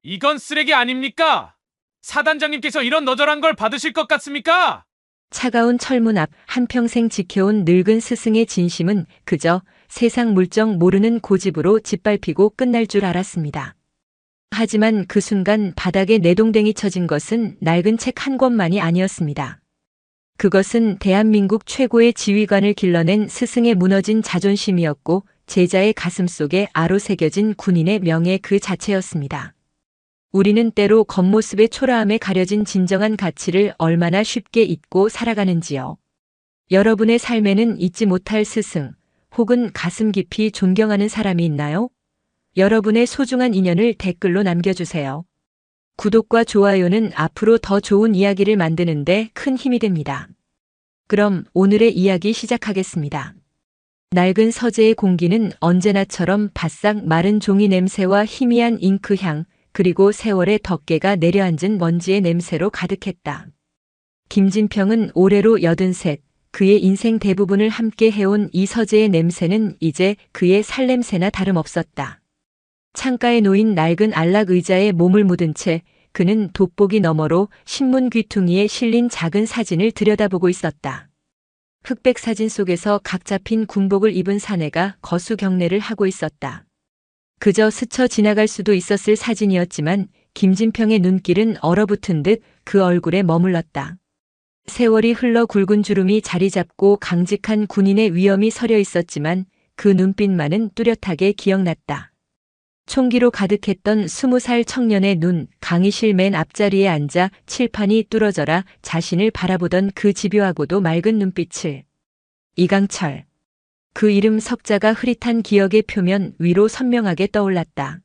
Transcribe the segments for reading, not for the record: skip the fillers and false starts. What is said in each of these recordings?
이건 쓰레기 아닙니까? 사단장님께서 이런 너절한 걸 받으실 것 같습니까? 차가운 철문 앞 한평생 지켜온 늙은 스승의 진심은 그저 세상 물정 모르는 고집으로 짓밟히고 끝날 줄 알았습니다. 하지만 그 순간 바닥에 내동댕이 쳐진 것은 낡은 책 한 권만이 아니었습니다. 그것은 대한민국 최고의 지휘관을 길러낸 스승의 무너진 자존심이었고 제자의 가슴 속에 아로 새겨진 군인의 명예 그 자체였습니다. 우리는 때로 겉모습의 초라함에 가려진 진정한 가치를 얼마나 쉽게 잊고 살아가는지요. 여러분의 삶에는 잊지 못할 스승, 혹은 가슴 깊이 존경하는 사람이 있나요? 여러분의 소중한 인연을 댓글로 남겨주세요. 구독과 좋아요는 앞으로 더 좋은 이야기를 만드는데 큰 힘이 됩니다. 그럼 오늘의 이야기 시작하겠습니다. 낡은 서재의 공기는 언제나처럼 바싹 마른 종이 냄새와 희미한 잉크향, 그리고 세월의 덮개가 내려앉은 먼지의 냄새로 가득했다. 김진평은 올해로 83, 그의 인생 대부분을 함께 해온 이 서재의 냄새는 이제 그의 살냄새나 다름없었다. 창가에 놓인 낡은 안락 의자에 몸을 묻은 채 그는 돋보기 너머로 신문 귀퉁이에 실린 작은 사진을 들여다보고 있었다. 흑백 사진 속에서 각 잡힌 군복을 입은 사내가 거수 경례를 하고 있었다. 그저 스쳐 지나갈 수도 있었을 사진이었지만 김진평의 눈길은 얼어붙은 듯 그 얼굴에 머물렀다. 세월이 흘러 굵은 주름이 자리 잡고 강직한 군인의 위엄이 서려 있었지만 그 눈빛만은 뚜렷하게 기억났다. 총기로 가득했던 20살 청년의 눈, 강의실 맨 앞자리에 앉아 칠판이 뚫어져라 자신을 바라보던 그 집요하고도 맑은 눈빛을. 이강철. 그 이름 석자가 흐릿한 기억의 표면 위로 선명하게 떠올랐다.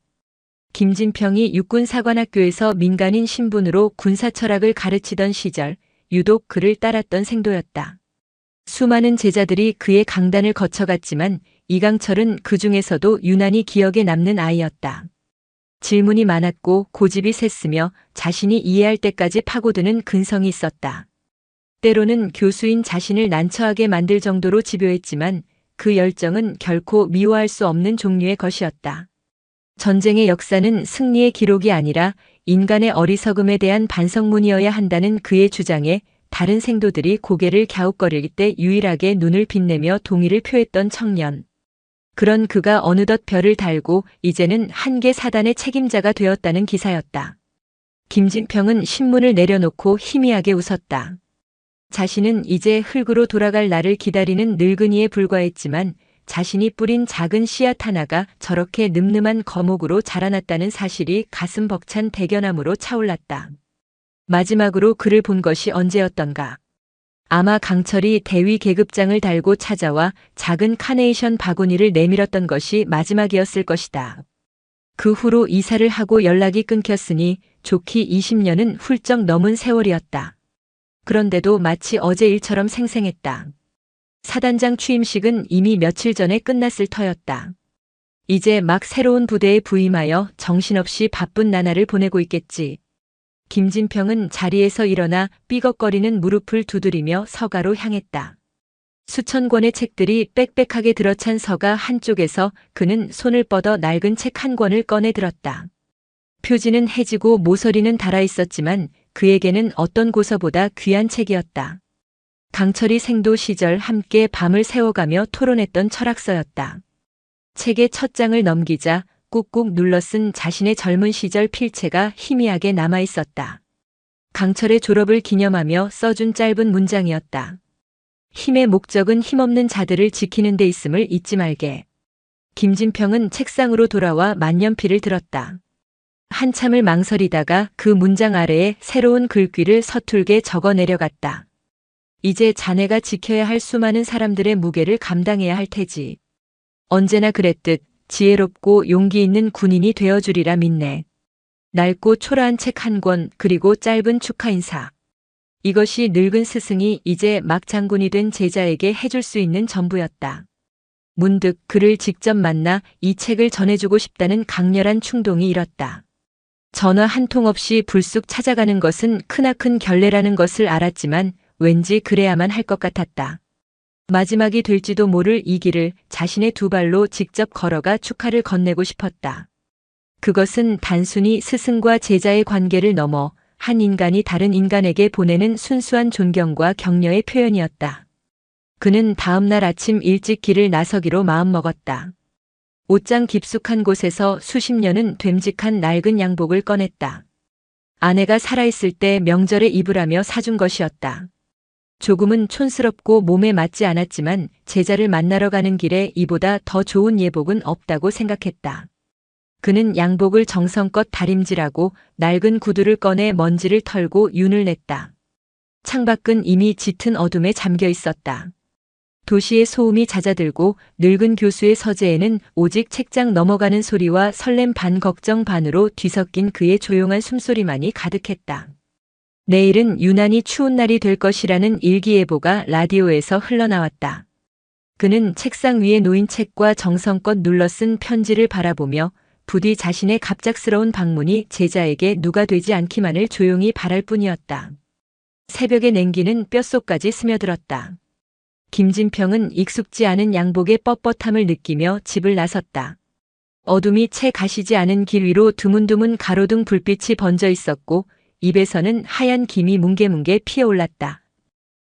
김진평이 육군사관학교에서 민간인 신분으로 군사철학을 가르치던 시절 유독 그를 따랐던 생도였다. 수많은 제자들이 그의 강단을 거쳐갔지만 이강철은 그 중에서도 유난히 기억에 남는 아이였다. 질문이 많았고 고집이 셌으며 자신이 이해할 때까지 파고드는 근성이 있었다. 때로는 교수인 자신을 난처하게 만들 정도로 집요했지만 그 열정은 결코 미워할 수 없는 종류의 것이었다. 전쟁의 역사는 승리의 기록이 아니라 인간의 어리석음에 대한 반성문이어야 한다는 그의 주장에 다른 생도들이 고개를 갸웃거릴 때 유일하게 눈을 빛내며 동의를 표했던 청년. 그런 그가 어느덧 별을 달고 이제는 한계 사단의 책임자가 되었다는 기사였다. 김진평은 신문을 내려놓고 희미하게 웃었다. 자신은 이제 흙으로 돌아갈 날을 기다리는 늙은이에 불과했지만 자신이 뿌린 작은 씨앗 하나가 저렇게 늠름한 거목으로 자라났다는 사실이 가슴 벅찬 대견함으로 차올랐다. 마지막으로 그를 본 것이 언제였던가. 아마 강철이 대위 계급장을 달고 찾아와 작은 카네이션 바구니를 내밀었던 것이 마지막이었을 것이다. 그 후로 이사를 하고 연락이 끊겼으니 좋기 20년은 훌쩍 넘은 세월이었다. 그런데도 마치 어제 일처럼 생생했다. 사단장 취임식은 이미 며칠 전에 끝났을 터였다. 이제 막 새로운 부대에 부임하여 정신없이 바쁜 나날을 보내고 있겠지. 김진평은 자리에서 일어나 삐걱거리는 무릎을 두드리며 서가로 향했다. 수천 권의 책들이 빽빽하게 들어찬 서가 한쪽에서 그는 손을 뻗어 낡은 책 한 권을 꺼내 들었다. 표지는 해지고 모서리는 닳아 있었지만 그에게는 어떤 고서보다 귀한 책이었다. 강철이 생도 시절 함께 밤을 새워가며 토론했던 철학서였다. 책의 첫 장을 넘기자 꾹꾹 눌러 쓴 자신의 젊은 시절 필체가 희미하게 남아 있었다. 강철의 졸업을 기념하며 써준 짧은 문장이었다. 힘의 목적은 힘없는 자들을 지키는 데 있음을 잊지 말게. 김진평은 책상으로 돌아와 만년필을 들었다. 한참을 망설이다가 그 문장 아래에 새로운 글귀를 서툴게 적어 내려갔다. 이제 자네가 지켜야 할 수많은 사람들의 무게를 감당해야 할 테지. 언제나 그랬듯 지혜롭고 용기 있는 군인이 되어주리라 믿네. 낡고 초라한 책 한 권 그리고 짧은 축하 인사. 이것이 늙은 스승이 이제 막 장군이 된 제자에게 해줄 수 있는 전부였다. 문득 그를 직접 만나 이 책을 전해주고 싶다는 강렬한 충동이 일었다. 전화 한 통 없이 불쑥 찾아가는 것은 크나큰 결례라는 것을 알았지만 왠지 그래야만 할 것 같았다. 마지막이 될지도 모를 이 길을 자신의 두 발로 직접 걸어가 축하를 건네고 싶었다. 그것은 단순히 스승과 제자의 관계를 넘어 한 인간이 다른 인간에게 보내는 순수한 존경과 격려의 표현이었다. 그는 다음 날 아침 일찍 길을 나서기로 마음먹었다. 옷장 깊숙한 곳에서 수십 년은 됨직한 낡은 양복을 꺼냈다. 아내가 살아있을 때 명절에 입으라며 사준 것이었다. 조금은 촌스럽고 몸에 맞지 않았지만 제자를 만나러 가는 길에 이보다 더 좋은 예복은 없다고 생각했다. 그는 양복을 정성껏 다림질하고 낡은 구두를 꺼내 먼지를 털고 윤을 냈다. 창밖은 이미 짙은 어둠에 잠겨 있었다. 도시의 소음이 잦아들고 늙은 교수의 서재에는 오직 책장 넘어가는 소리와 설렘 반 걱정 반으로 뒤섞인 그의 조용한 숨소리만이 가득했다. 내일은 유난히 추운 날이 될 것이라는 일기예보가 라디오에서 흘러나왔다. 그는 책상 위에 놓인 책과 정성껏 눌러쓴 편지를 바라보며 부디 자신의 갑작스러운 방문이 제자에게 누가 되지 않기만을 조용히 바랄 뿐이었다. 새벽의 냉기는 뼛속까지 스며들었다. 김진평은 익숙지 않은 양복의 뻣뻣함을 느끼며 집을 나섰다. 어둠이 채 가시지 않은 길 위로 드문드문 가로등 불빛이 번져 있었고 입에서는 하얀 김이 뭉게뭉게 피어올랐다.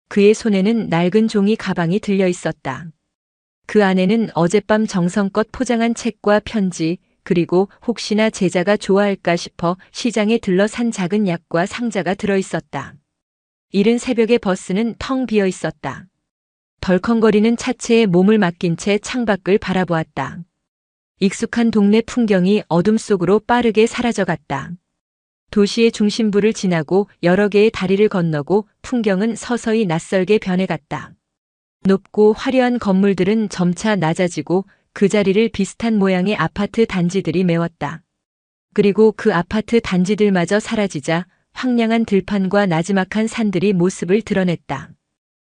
그의 손에는 낡은 종이 가방이 들려 있었다. 그 안에는 어젯밤 정성껏 포장한 책과 편지, 그리고 혹시나 제자가 좋아할까 싶어 시장에 들러 산 작은 약과 상자가 들어 있었다. 이른 새벽의 버스는 텅 비어 있었다. 덜컹거리는 차체에 몸을 맡긴 채 창밖을 바라보았다. 익숙한 동네 풍경이 어둠 속으로 빠르게 사라져갔다. 도시의 중심부를 지나고 여러 개의 다리를 건너고 풍경은 서서히 낯설게 변해갔다. 높고 화려한 건물들은 점차 낮아지고 그 자리를 비슷한 모양의 아파트 단지들이 메웠다. 그리고 그 아파트 단지들마저 사라지자 황량한 들판과 나지막한 산들이 모습을 드러냈다.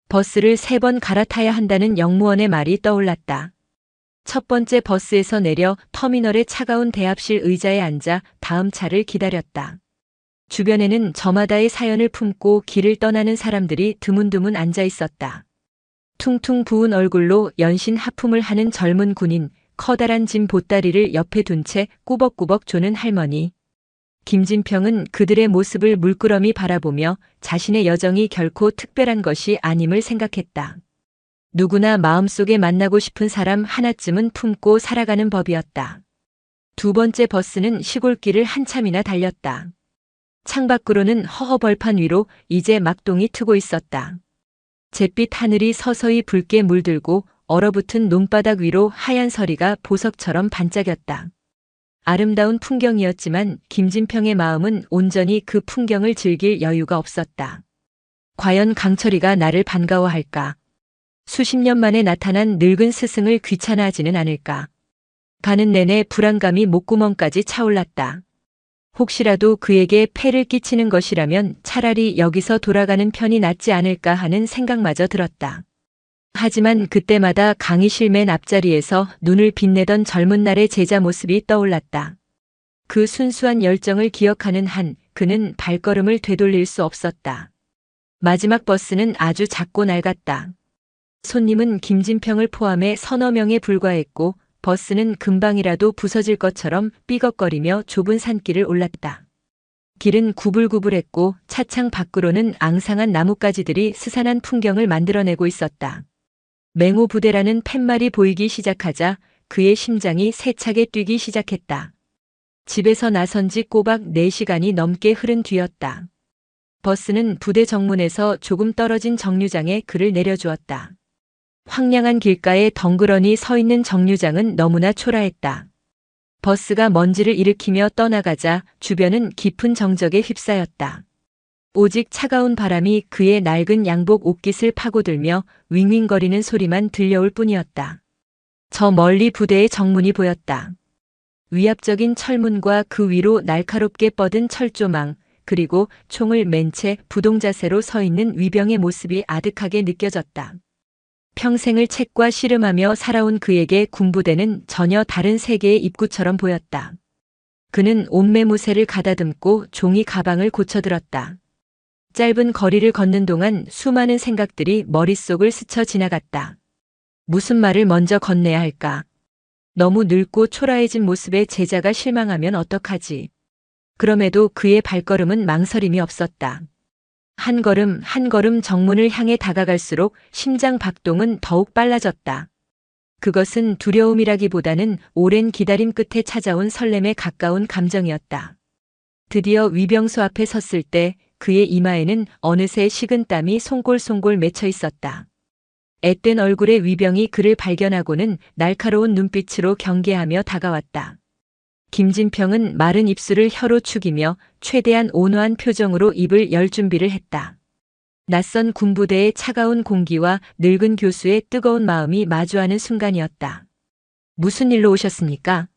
버스를 3번 갈아타야 한다는 영무원의 말이 떠올랐다. 첫 번째 버스에서 내려 터미널의 차가운 대합실 의자에 앉아 다음 차를 기다렸다. 주변에는 저마다의 사연을 품고 길을 떠나는 사람들이 드문드문 앉아 있었다. 퉁퉁 부은 얼굴로 연신 하품을 하는 젊은 군인, 커다란 짐 보따리를 옆에 둔 채 꾸벅꾸벅 조는 할머니. 김진평은 그들의 모습을 물끄러미 바라보며 자신의 여정이 결코 특별한 것이 아님을 생각했다. 누구나 마음속에 만나고 싶은 사람 하나쯤은 품고 살아가는 법이었다. 두 번째 버스는 시골길을 한참이나 달렸다. 창밖으로는 허허벌판 위로 이제 막동이 트고 있었다. 잿빛 하늘이 서서히 붉게 물들고 얼어붙은 논바닥 위로 하얀 서리가 보석처럼 반짝였다. 아름다운 풍경이었지만 김진평의 마음은 온전히 그 풍경을 즐길 여유가 없었다. 과연 강철이가 나를 반가워할까? 수십 년 만에 나타난 늙은 스승을 귀찮아하지는 않을까? 가는 내내 불안감이 목구멍까지 차올랐다. 혹시라도 그에게 폐를 끼치는 것이라면 차라리 여기서 돌아가는 편이 낫지 않을까 하는 생각마저 들었다. 하지만 그때마다 강의실 맨 앞자리에서 눈을 빛내던 젊은 날의 제자 모습이 떠올랐다. 그 순수한 열정을 기억하는 한 그는 발걸음을 되돌릴 수 없었다. 마지막 버스는 아주 작고 낡았다. 손님은 김진평을 포함해 서너 명에 불과했고 버스는 금방이라도 부서질 것처럼 삐걱거리며 좁은 산길을 올랐다. 길은 구불구불했고 차창 밖으로는 앙상한 나뭇가지들이 스산한 풍경을 만들어내고 있었다. 맹호 부대라는 팻말이 보이기 시작하자 그의 심장이 세차게 뛰기 시작했다. 집에서 나선 지 꼬박 4시간이 넘게 흐른 뒤였다. 버스는 부대 정문에서 조금 떨어진 정류장에 그를 내려주었다. 황량한 길가에 덩그러니 서 있는 정류장은 너무나 초라했다. 버스가 먼지를 일으키며 떠나가자 주변은 깊은 정적에 휩싸였다. 오직 차가운 바람이 그의 낡은 양복 옷깃을 파고들며 윙윙거리는 소리만 들려올 뿐이었다. 저 멀리 부대의 정문이 보였다. 위압적인 철문과 그 위로 날카롭게 뻗은 철조망, 그리고 총을 맨 채 부동자세로 서 있는 위병의 모습이 아득하게 느껴졌다. 평생을 책과 씨름하며 살아온 그에게 군부대는 전혀 다른 세계의 입구처럼 보였다. 그는 옷매무새를 가다듬고 종이 가방을 고쳐들었다. 짧은 거리를 걷는 동안 수많은 생각들이 머릿속을 스쳐 지나갔다. 무슨 말을 먼저 건네야 할까? 너무 늙고 초라해진 모습에 제자가 실망하면 어떡하지. 그럼에도 그의 발걸음은 망설임이 없었다. 한 걸음 한 걸음 정문을 향해 다가갈수록 심장 박동은 더욱 빨라졌다. 그것은 두려움이라기보다는 오랜 기다림 끝에 찾아온 설렘에 가까운 감정이었다. 드디어 위병소 앞에 섰을 때 그의 이마에는 어느새 식은땀이 송골송골 맺혀 있었다. 앳된 얼굴의 위병이 그를 발견하고는 날카로운 눈빛으로 경계하며 다가왔다. 김진평은 마른 입술을 혀로 축이며 최대한 온화한 표정으로 입을 열 준비를 했다. 낯선 군부대의 차가운 공기와 늙은 교수의 뜨거운 마음이 마주하는 순간이었다. 무슨 일로 오셨습니까?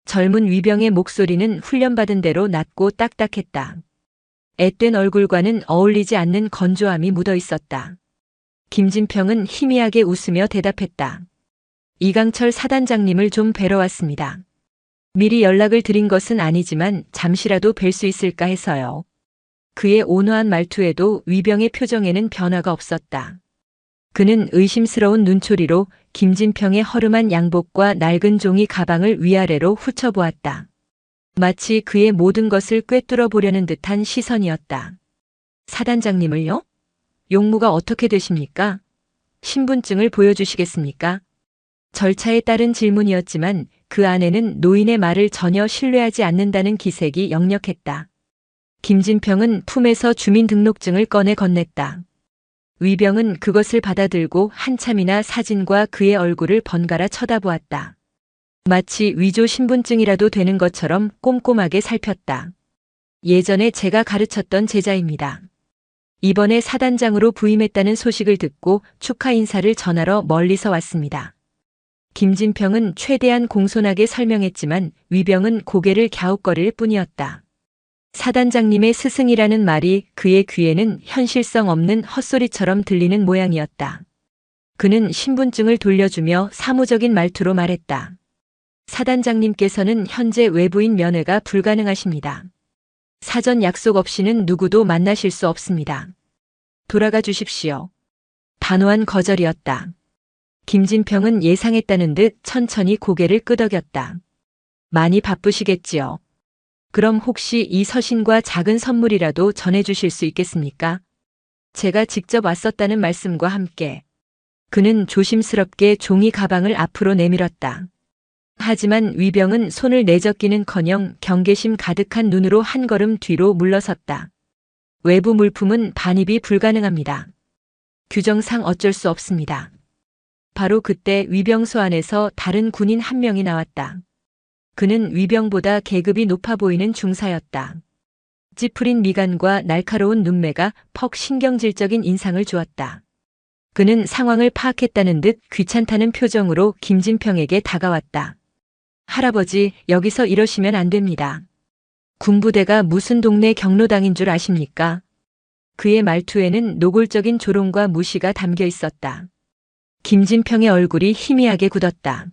젊은 위병의 목소리는 훈련받은 대로 낮고 딱딱했다. 앳된 얼굴과는 어울리지 않는 건조함이 묻어 있었다. 김진평은 희미하게 웃으며 대답했다. 이강철 사단장님을 좀 뵈러 왔습니다. 미리 연락을 드린 것은 아니지만 잠시라도 뵐 수 있을까 해서요. 그의 온화한 말투에도 위병의 표정에는 변화가 없었다. 그는 의심스러운 눈초리로 김진평의 허름한 양복과 낡은 종이 가방을 위아래로 훑어보았다. 마치 그의 모든 것을 꿰뚫어 보려는 듯한 시선이었다. 사단장님을요? 용무가 어떻게 되십니까? 신분증을 보여주시겠습니까? 절차에 따른 질문이었지만 그 안에는 노인의 말을 전혀 신뢰하지 않는다는 기색이 역력했다. 김진평은 품에서 주민등록증을 꺼내 건넸다. 위병은 그것을 받아들고 한참이나 사진과 그의 얼굴을 번갈아 쳐다보았다. 마치 위조 신분증이라도 되는 것처럼 꼼꼼하게 살폈다. 예전에 제가 가르쳤던 제자입니다. 이번에 사단장으로 부임했다는 소식을 듣고 축하 인사를 전하러 멀리서 왔습니다. 김진평은 최대한 공손하게 설명했지만 위병은 고개를 갸웃거릴 뿐이었다. 사단장님의 스승이라는 말이 그의 귀에는 현실성 없는 헛소리처럼 들리는 모양이었다. 그는 신분증을 돌려주며 사무적인 말투로 말했다. 사단장님께서는 현재 외부인 면회가 불가능하십니다. 사전 약속 없이는 누구도 만나실 수 없습니다. 돌아가 주십시오. 단호한 거절이었다. 김진평은 예상했다는 듯 천천히 고개를 끄덕였다. 많이 바쁘시겠지요. 그럼 혹시 이 서신과 작은 선물이라도 전해주실 수 있겠습니까? 제가 직접 왔었다는 말씀과 함께. 그는 조심스럽게 종이 가방을 앞으로 내밀었다. 하지만 위병은 손을 내젓기는커녕 경계심 가득한 눈으로 한 걸음 뒤로 물러섰다. 외부 물품은 반입이 불가능합니다. 규정상 어쩔 수 없습니다. 바로 그때 위병소 안에서 다른 군인 한 명이 나왔다. 그는 위병보다 계급이 높아 보이는 중사였다. 찌푸린 미간과 날카로운 눈매가 퍽 신경질적인 인상을 주었다. 그는 상황을 파악했다는 듯 귀찮다는 표정으로 김진평에게 다가왔다. 할아버지, 여기서 이러시면 안 됩니다. 군부대가 무슨 동네 경로당인 줄 아십니까? 그의 말투에는 노골적인 조롱과 무시가 담겨 있었다. 김진평의 얼굴이 희미하게 굳었다.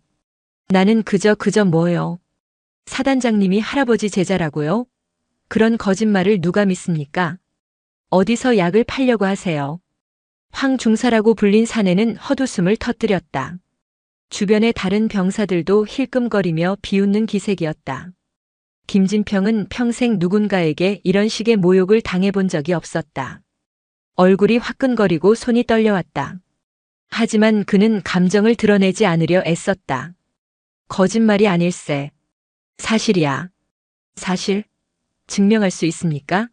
나는 그저 뭐요? 사단장님이 할아버지 제자라고요? 그런 거짓말을 누가 믿습니까? 어디서 약을 팔려고 하세요? 황 중사라고 불린 사내는 헛웃음을 터뜨렸다. 주변의 다른 병사들도 힐끔거리며 비웃는 기색이었다. 김진평은 평생 누군가에게 이런 식의 모욕을 당해본 적이 없었다. 얼굴이 화끈거리고 손이 떨려왔다. 하지만 그는 감정을 드러내지 않으려 애썼다. 거짓말이 아닐세. 사실이야. 사실? 증명할 수 있습니까?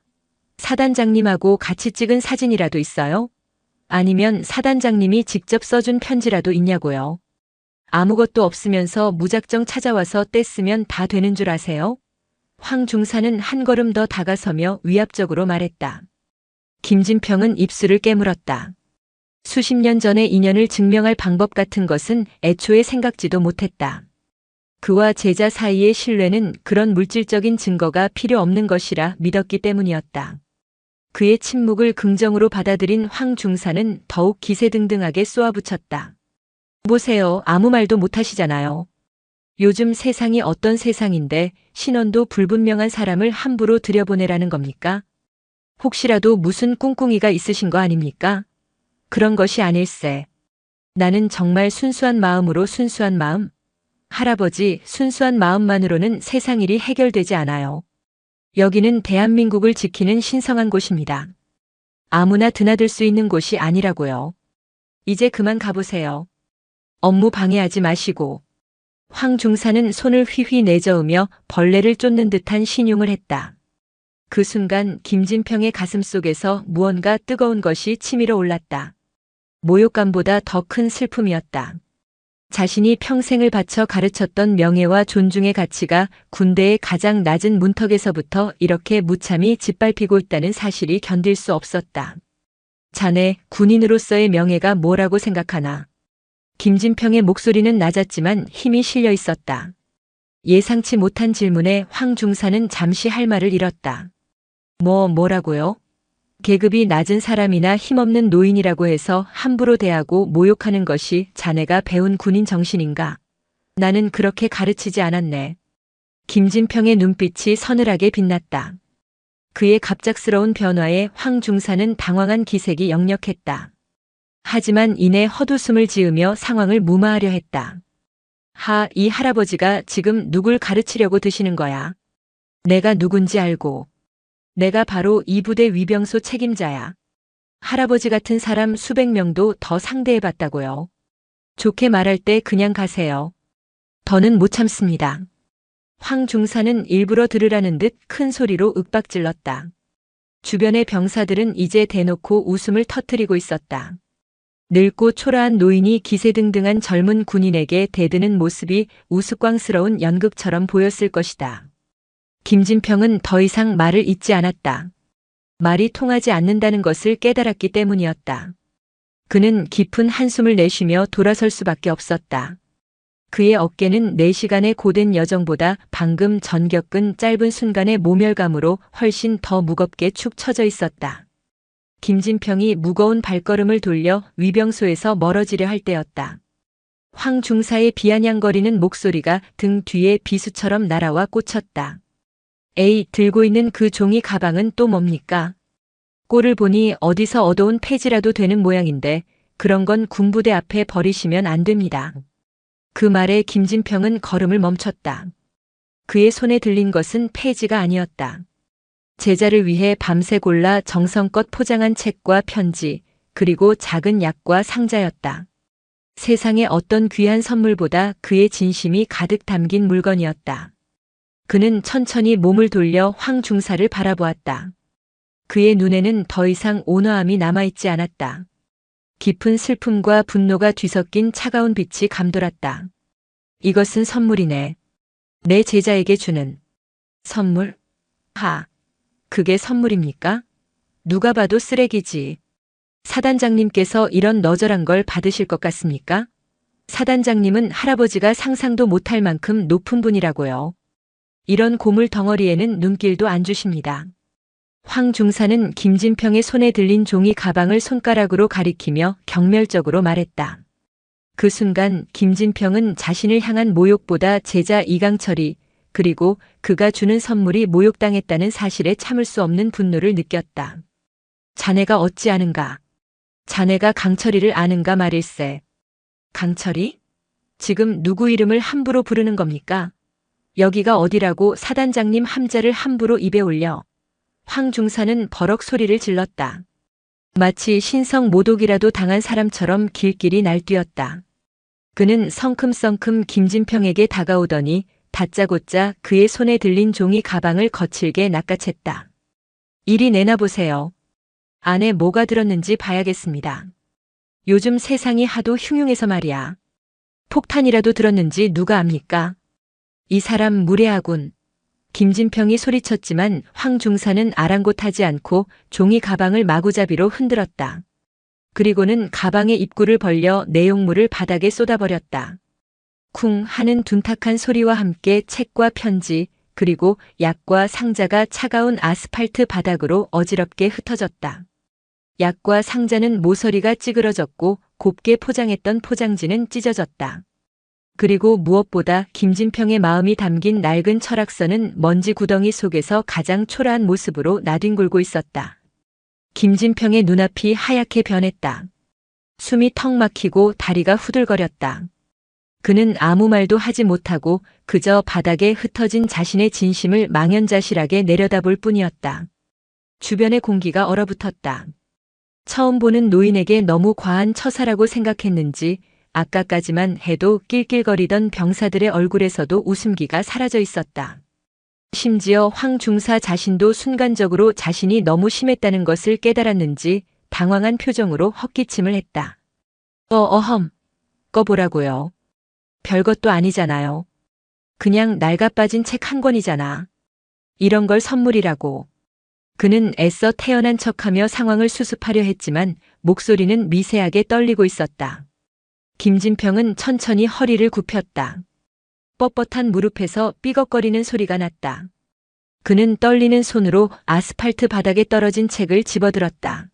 사단장님하고 같이 찍은 사진이라도 있어요? 아니면 사단장님이 직접 써준 편지라도 있냐고요? 아무것도 없으면서 무작정 찾아와서 떼쓰면 다 되는 줄 아세요? 황 중사는 한 걸음 더 다가서며 위압적으로 말했다. 김진평은 입술을 깨물었다. 수십 년 전의 인연을 증명할 방법 같은 것은 애초에 생각지도 못했다. 그와 제자 사이의 신뢰는 그런 물질적인 증거가 필요 없는 것이라 믿었기 때문이었다. 그의 침묵을 긍정으로 받아들인 황 중사는 더욱 기세등등하게 쏘아붙였다. 보세요, 아무 말도 못하시잖아요. 요즘 세상이 어떤 세상인데 신원도 불분명한 사람을 함부로 들여보내라는 겁니까? 혹시라도 무슨 꿍꿍이가 있으신 거 아닙니까? 그런 것이 아닐세. 나는 정말 순수한 마음으로 순수한 마음. 할아버지, 순수한 마음만으로는 세상 일이 해결되지 않아요. 여기는 대한민국을 지키는 신성한 곳입니다. 아무나 드나들 수 있는 곳이 아니라고요. 이제 그만 가보세요. 업무 방해하지 마시고. 황 중사는 손을 휘휘 내저으며 벌레를 쫓는 듯한 신용을 했다. 그 순간 김진평의 가슴 속에서 무언가 뜨거운 것이 치밀어 올랐다. 모욕감보다 더 큰 슬픔이었다. 자신이 평생을 바쳐 가르쳤던 명예와 존중의 가치가 군대의 가장 낮은 문턱에서부터 이렇게 무참히 짓밟히고 있다는 사실이 견딜 수 없었다. 자네, 군인으로서의 명예가 뭐라고 생각하나? 김진평의 목소리는 낮았지만 힘이 실려 있었다. 예상치 못한 질문에 황 중사는 잠시 할 말을 잃었다. 뭐라고요? 계급이 낮은 사람이나 힘없는 노인이라고 해서 함부로 대하고 모욕하는 것이 자네가 배운 군인 정신인가? 나는 그렇게 가르치지 않았네. 김진평의 눈빛이 서늘하게 빛났다. 그의 갑작스러운 변화에 황 중사는 당황한 기색이 역력했다. 하지만 이내 헛웃음을 지으며 상황을 무마하려 했다. 이 할아버지가 지금 누굴 가르치려고 드시는 거야? 내가 누군지 알고. 내가 바로 이 부대 위병소 책임자야. 할아버지 같은 사람 수백 명도 더 상대해봤다고요. 좋게 말할 때 그냥 가세요. 더는 못 참습니다. 황 중사는 일부러 들으라는 듯 큰 소리로 윽박질렀다. 주변의 병사들은 이제 대놓고 웃음을 터뜨리고 있었다. 늙고 초라한 노인이 기세등등한 젊은 군인에게 대드는 모습이 우스꽝스러운 연극처럼 보였을 것이다. 김진평은 더 이상 말을 잇지 않았다. 말이 통하지 않는다는 것을 깨달았기 때문이었다. 그는 깊은 한숨을 내쉬며 돌아설 수밖에 없었다. 그의 어깨는 4시간의 고된 여정보다 방금 전 겪은 짧은 순간의 모멸감으로 훨씬 더 무겁게 축 처져 있었다. 김진평이 무거운 발걸음을 돌려 위병소에서 멀어지려 할 때였다. 황 중사의 비아냥거리는 목소리가 등 뒤에 비수처럼 날아와 꽂혔다. 에이, 들고 있는 그 종이 가방은 또 뭡니까? 꼴을 보니 어디서 얻어온 폐지라도 되는 모양인데 그런 건 군부대 앞에 버리시면 안 됩니다. 그 말에 김진평은 걸음을 멈췄다. 그의 손에 들린 것은 폐지가 아니었다. 제자를 위해 밤새 골라 정성껏 포장한 책과 편지, 그리고 작은 약과 상자였다. 세상의 어떤 귀한 선물보다 그의 진심이 가득 담긴 물건이었다. 그는 천천히 몸을 돌려 황 중사를 바라보았다. 그의 눈에는 더 이상 온화함이 남아있지 않았다. 깊은 슬픔과 분노가 뒤섞인 차가운 빛이 감돌았다. 이것은 선물이네. 내 제자에게 주는 선물? 그게 선물입니까? 누가 봐도 쓰레기지. 사단장님께서 이런 너절한 걸 받으실 것 같습니까? 사단장님은 할아버지가 상상도 못할 만큼 높은 분이라고요. 이런 고물 덩어리에는 눈길도 안 주십니다. 황 중사는 김진평의 손에 들린 종이 가방을 손가락으로 가리키며 경멸적으로 말했다. 그 순간 김진평은 자신을 향한 모욕보다 제자 이강철이 그리고 그가 주는 선물이 모욕당했다는 사실에 참을 수 없는 분노를 느꼈다. 자네가 어찌 아는가? 자네가 강철이를 아는가 말일세. 강철이? 지금 누구 이름을 함부로 부르는 겁니까? 여기가 어디라고 사단장님 함자를 함부로 입에 올려. 황 중사는 버럭 소리를 질렀다. 마치 신성 모독이라도 당한 사람처럼 길길이 날뛰었다. 그는 성큼성큼 김진평에게 다가오더니 다짜고짜 그의 손에 들린 종이 가방을 거칠게 낚아챘다. 이리 내놔보세요. 안에 뭐가 들었는지 봐야겠습니다. 요즘 세상이 하도 흉흉해서 말이야. 폭탄이라도 들었는지 누가 압니까? 이 사람 무례하군. 김진평이 소리쳤지만 황 중사는 아랑곳하지 않고 종이 가방을 마구잡이로 흔들었다. 그리고는 가방의 입구를 벌려 내용물을 바닥에 쏟아버렸다. 쿵 하는 둔탁한 소리와 함께 책과 편지, 그리고 약과 상자가 차가운 아스팔트 바닥으로 어지럽게 흩어졌다. 약과 상자는 모서리가 찌그러졌고 곱게 포장했던 포장지는 찢어졌다. 그리고 무엇보다 김진평의 마음이 담긴 낡은 철학서는 먼지 구덩이 속에서 가장 초라한 모습으로 나뒹굴고 있었다. 김진평의 눈앞이 하얗게 변했다. 숨이 턱 막히고 다리가 후들거렸다. 그는 아무 말도 하지 못하고 그저 바닥에 흩어진 자신의 진심을 망연자실하게 내려다볼 뿐이었다. 주변의 공기가 얼어붙었다. 처음 보는 노인에게 너무 과한 처사라고 생각했는지 아까까지만 해도 낄낄거리던 병사들의 얼굴에서도 웃음기가 사라져 있었다. 심지어 황 중사 자신도 순간적으로 자신이 너무 심했다는 것을 깨달았는지 당황한 표정으로 헛기침을 했다. 어허, 꺼보라고요. 별것도 아니잖아요. 그냥 낡아빠진 책 한 권이잖아. 이런 걸 선물이라고. 그는 애써 태연한 척하며 상황을 수습하려 했지만 목소리는 미세하게 떨리고 있었다. 김진평은 천천히 허리를 굽혔다. 뻣뻣한 무릎에서 삐걱거리는 소리가 났다. 그는 떨리는 손으로 아스팔트 바닥에 떨어진 책을 집어들었다.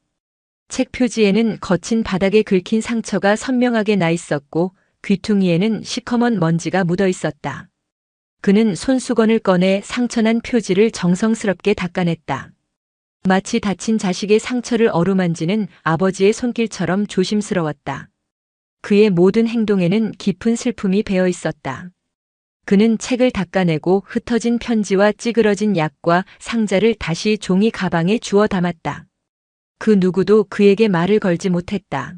책 표지에는 거친 바닥에 긁힌 상처가 선명하게 나 있었고 귀퉁이에는 시커먼 먼지가 묻어 있었다. 그는 손수건을 꺼내 상처난 표지를 정성스럽게 닦아냈다. 마치 다친 자식의 상처를 어루만지는 아버지의 손길처럼 조심스러웠다. 그의 모든 행동에는 깊은 슬픔이 배어 있었다. 그는 책을 닦아내고 흩어진 편지와 찌그러진 약과 상자를 다시 종이 가방에 주워 담았다. 그 누구도 그에게 말을 걸지 못했다.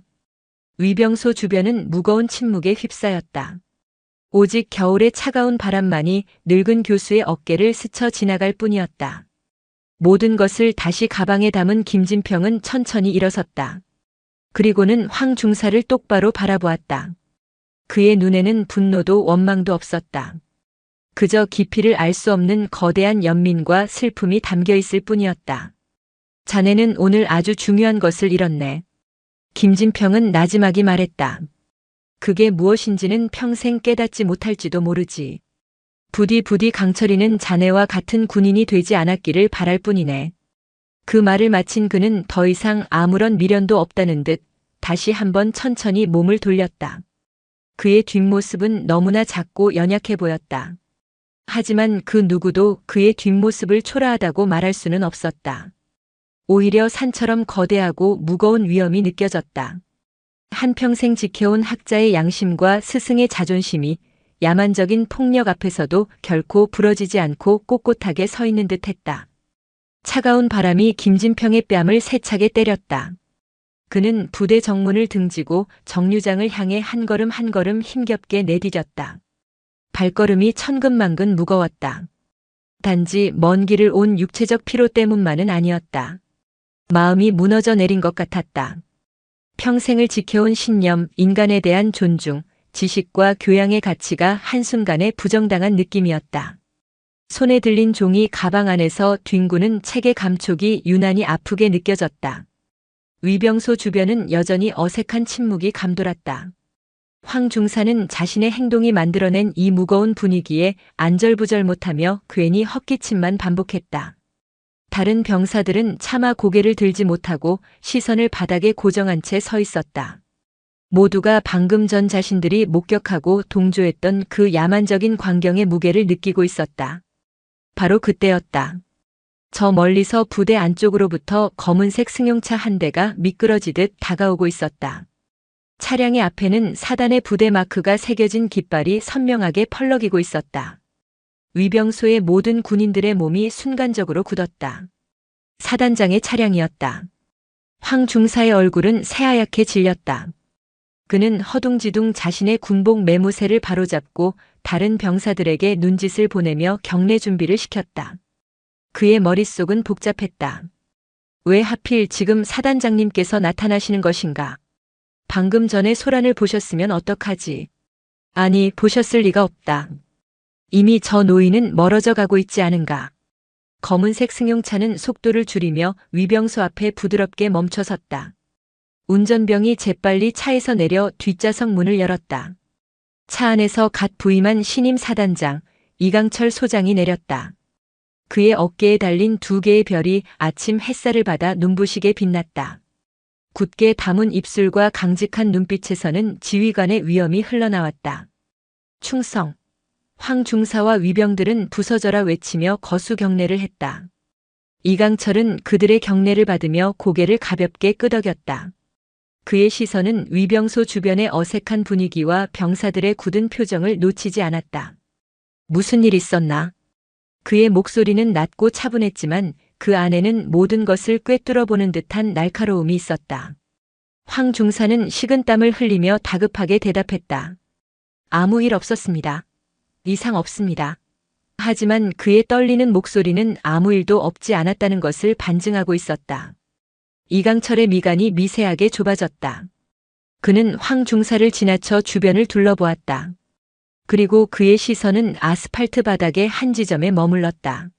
위병소 주변은 무거운 침묵에 휩싸였다. 오직 겨울의 차가운 바람만이 늙은 교수의 어깨를 스쳐 지나갈 뿐이었다. 모든 것을 다시 가방에 담은 김진평은 천천히 일어섰다. 그리고는 황 중사를 똑바로 바라보았다. 그의 눈에는 분노도 원망도 없었다. 그저 깊이를 알 수 없는 거대한 연민과 슬픔이 담겨 있을 뿐이었다. 자네는 오늘 아주 중요한 것을 잃었네. 김진평은 나지막이 말했다. 그게 무엇인지는 평생 깨닫지 못할지도 모르지. 부디 강철이는 자네와 같은 군인이 되지 않았기를 바랄 뿐이네. 그 말을 마친 그는 더 이상 아무런 미련도 없다는 듯 다시 한번 천천히 몸을 돌렸다. 그의 뒷모습은 너무나 작고 연약해 보였다. 하지만 그 누구도 그의 뒷모습을 초라하다고 말할 수는 없었다. 오히려 산처럼 거대하고 무거운 위엄이 느껴졌다. 한평생 지켜온 학자의 양심과 스승의 자존심이 야만적인 폭력 앞에서도 결코 부러지지 않고 꼿꼿하게 서 있는 듯했다. 차가운 바람이 김진평의 뺨을 세차게 때렸다. 그는 부대 정문을 등지고 정류장을 향해 한 걸음 한 걸음 힘겹게 내디뎠다. 발걸음이 천근만근 무거웠다. 단지 먼 길을 온 육체적 피로 때문만은 아니었다. 마음이 무너져 내린 것 같았다. 평생을 지켜온 신념, 인간에 대한 존중, 지식과 교양의 가치가 한순간에 부정당한 느낌이었다. 손에 들린 종이 가방 안에서 뒹구는 책의 감촉이 유난히 아프게 느껴졌다. 위병소 주변은 여전히 어색한 침묵이 감돌았다. 황 중사는 자신의 행동이 만들어낸 이 무거운 분위기에 안절부절 못하며 괜히 헛기침만 반복했다. 다른 병사들은 차마 고개를 들지 못하고 시선을 바닥에 고정한 채 서 있었다. 모두가 방금 전 자신들이 목격하고 동조했던 그 야만적인 광경의 무게를 느끼고 있었다. 바로 그때였다. 저 멀리서 부대 안쪽으로부터 검은색 승용차 한 대가 미끄러지듯 다가오고 있었다. 차량의 앞에는 사단의 부대 마크가 새겨진 깃발이 선명하게 펄럭이고 있었다. 위병소의 모든 군인들의 몸이 순간적으로 굳었다. 사단장의 차량이었다. 황 중사의 얼굴은 새하얗게 질렸다. 그는 허둥지둥 자신의 군복 매무새를 바로잡고 다른 병사들에게 눈짓을 보내며 경례 준비를 시켰다. 그의 머릿속은 복잡했다. 왜 하필 지금 사단장님께서 나타나시는 것인가? 방금 전에 소란을 보셨으면 어떡하지? 아니, 보셨을 리가 없다. 이미 저 노인은 멀어져 가고 있지 않은가? 검은색 승용차는 속도를 줄이며 위병소 앞에 부드럽게 멈춰섰다. 운전병이 재빨리 차에서 내려 뒷좌석 문을 열었다. 차 안에서 갓 부임한 신임 사단장 이강철 소장이 내렸다. 그의 어깨에 달린 두 개의 별이 아침 햇살을 받아 눈부시게 빛났다. 굳게 담은 입술과 강직한 눈빛에서는 지휘관의 위엄이 흘러나왔다. 충성! 황 중사와 위병들은 부서져라 외치며 거수 경례를 했다. 이강철은 그들의 경례를 받으며 고개를 가볍게 끄덕였다. 그의 시선은 위병소 주변의 어색한 분위기와 병사들의 굳은 표정을 놓치지 않았다. 무슨 일 있었나? 그의 목소리는 낮고 차분했지만 그 안에는 모든 것을 꿰뚫어 보는 듯한 날카로움이 있었다. 황 중사는 식은땀을 흘리며 다급하게 대답했다. 아무 일 없었습니다. 이상 없습니다. 하지만 그의 떨리는 목소리는 아무 일도 없지 않았다는 것을 반증하고 있었다. 이강철의 미간이 미세하게 좁아졌다. 그는 황 중사를 지나쳐 주변을 둘러보았다. 그리고 그의 시선은 아스팔트 바닥의 한 지점에 머물렀다.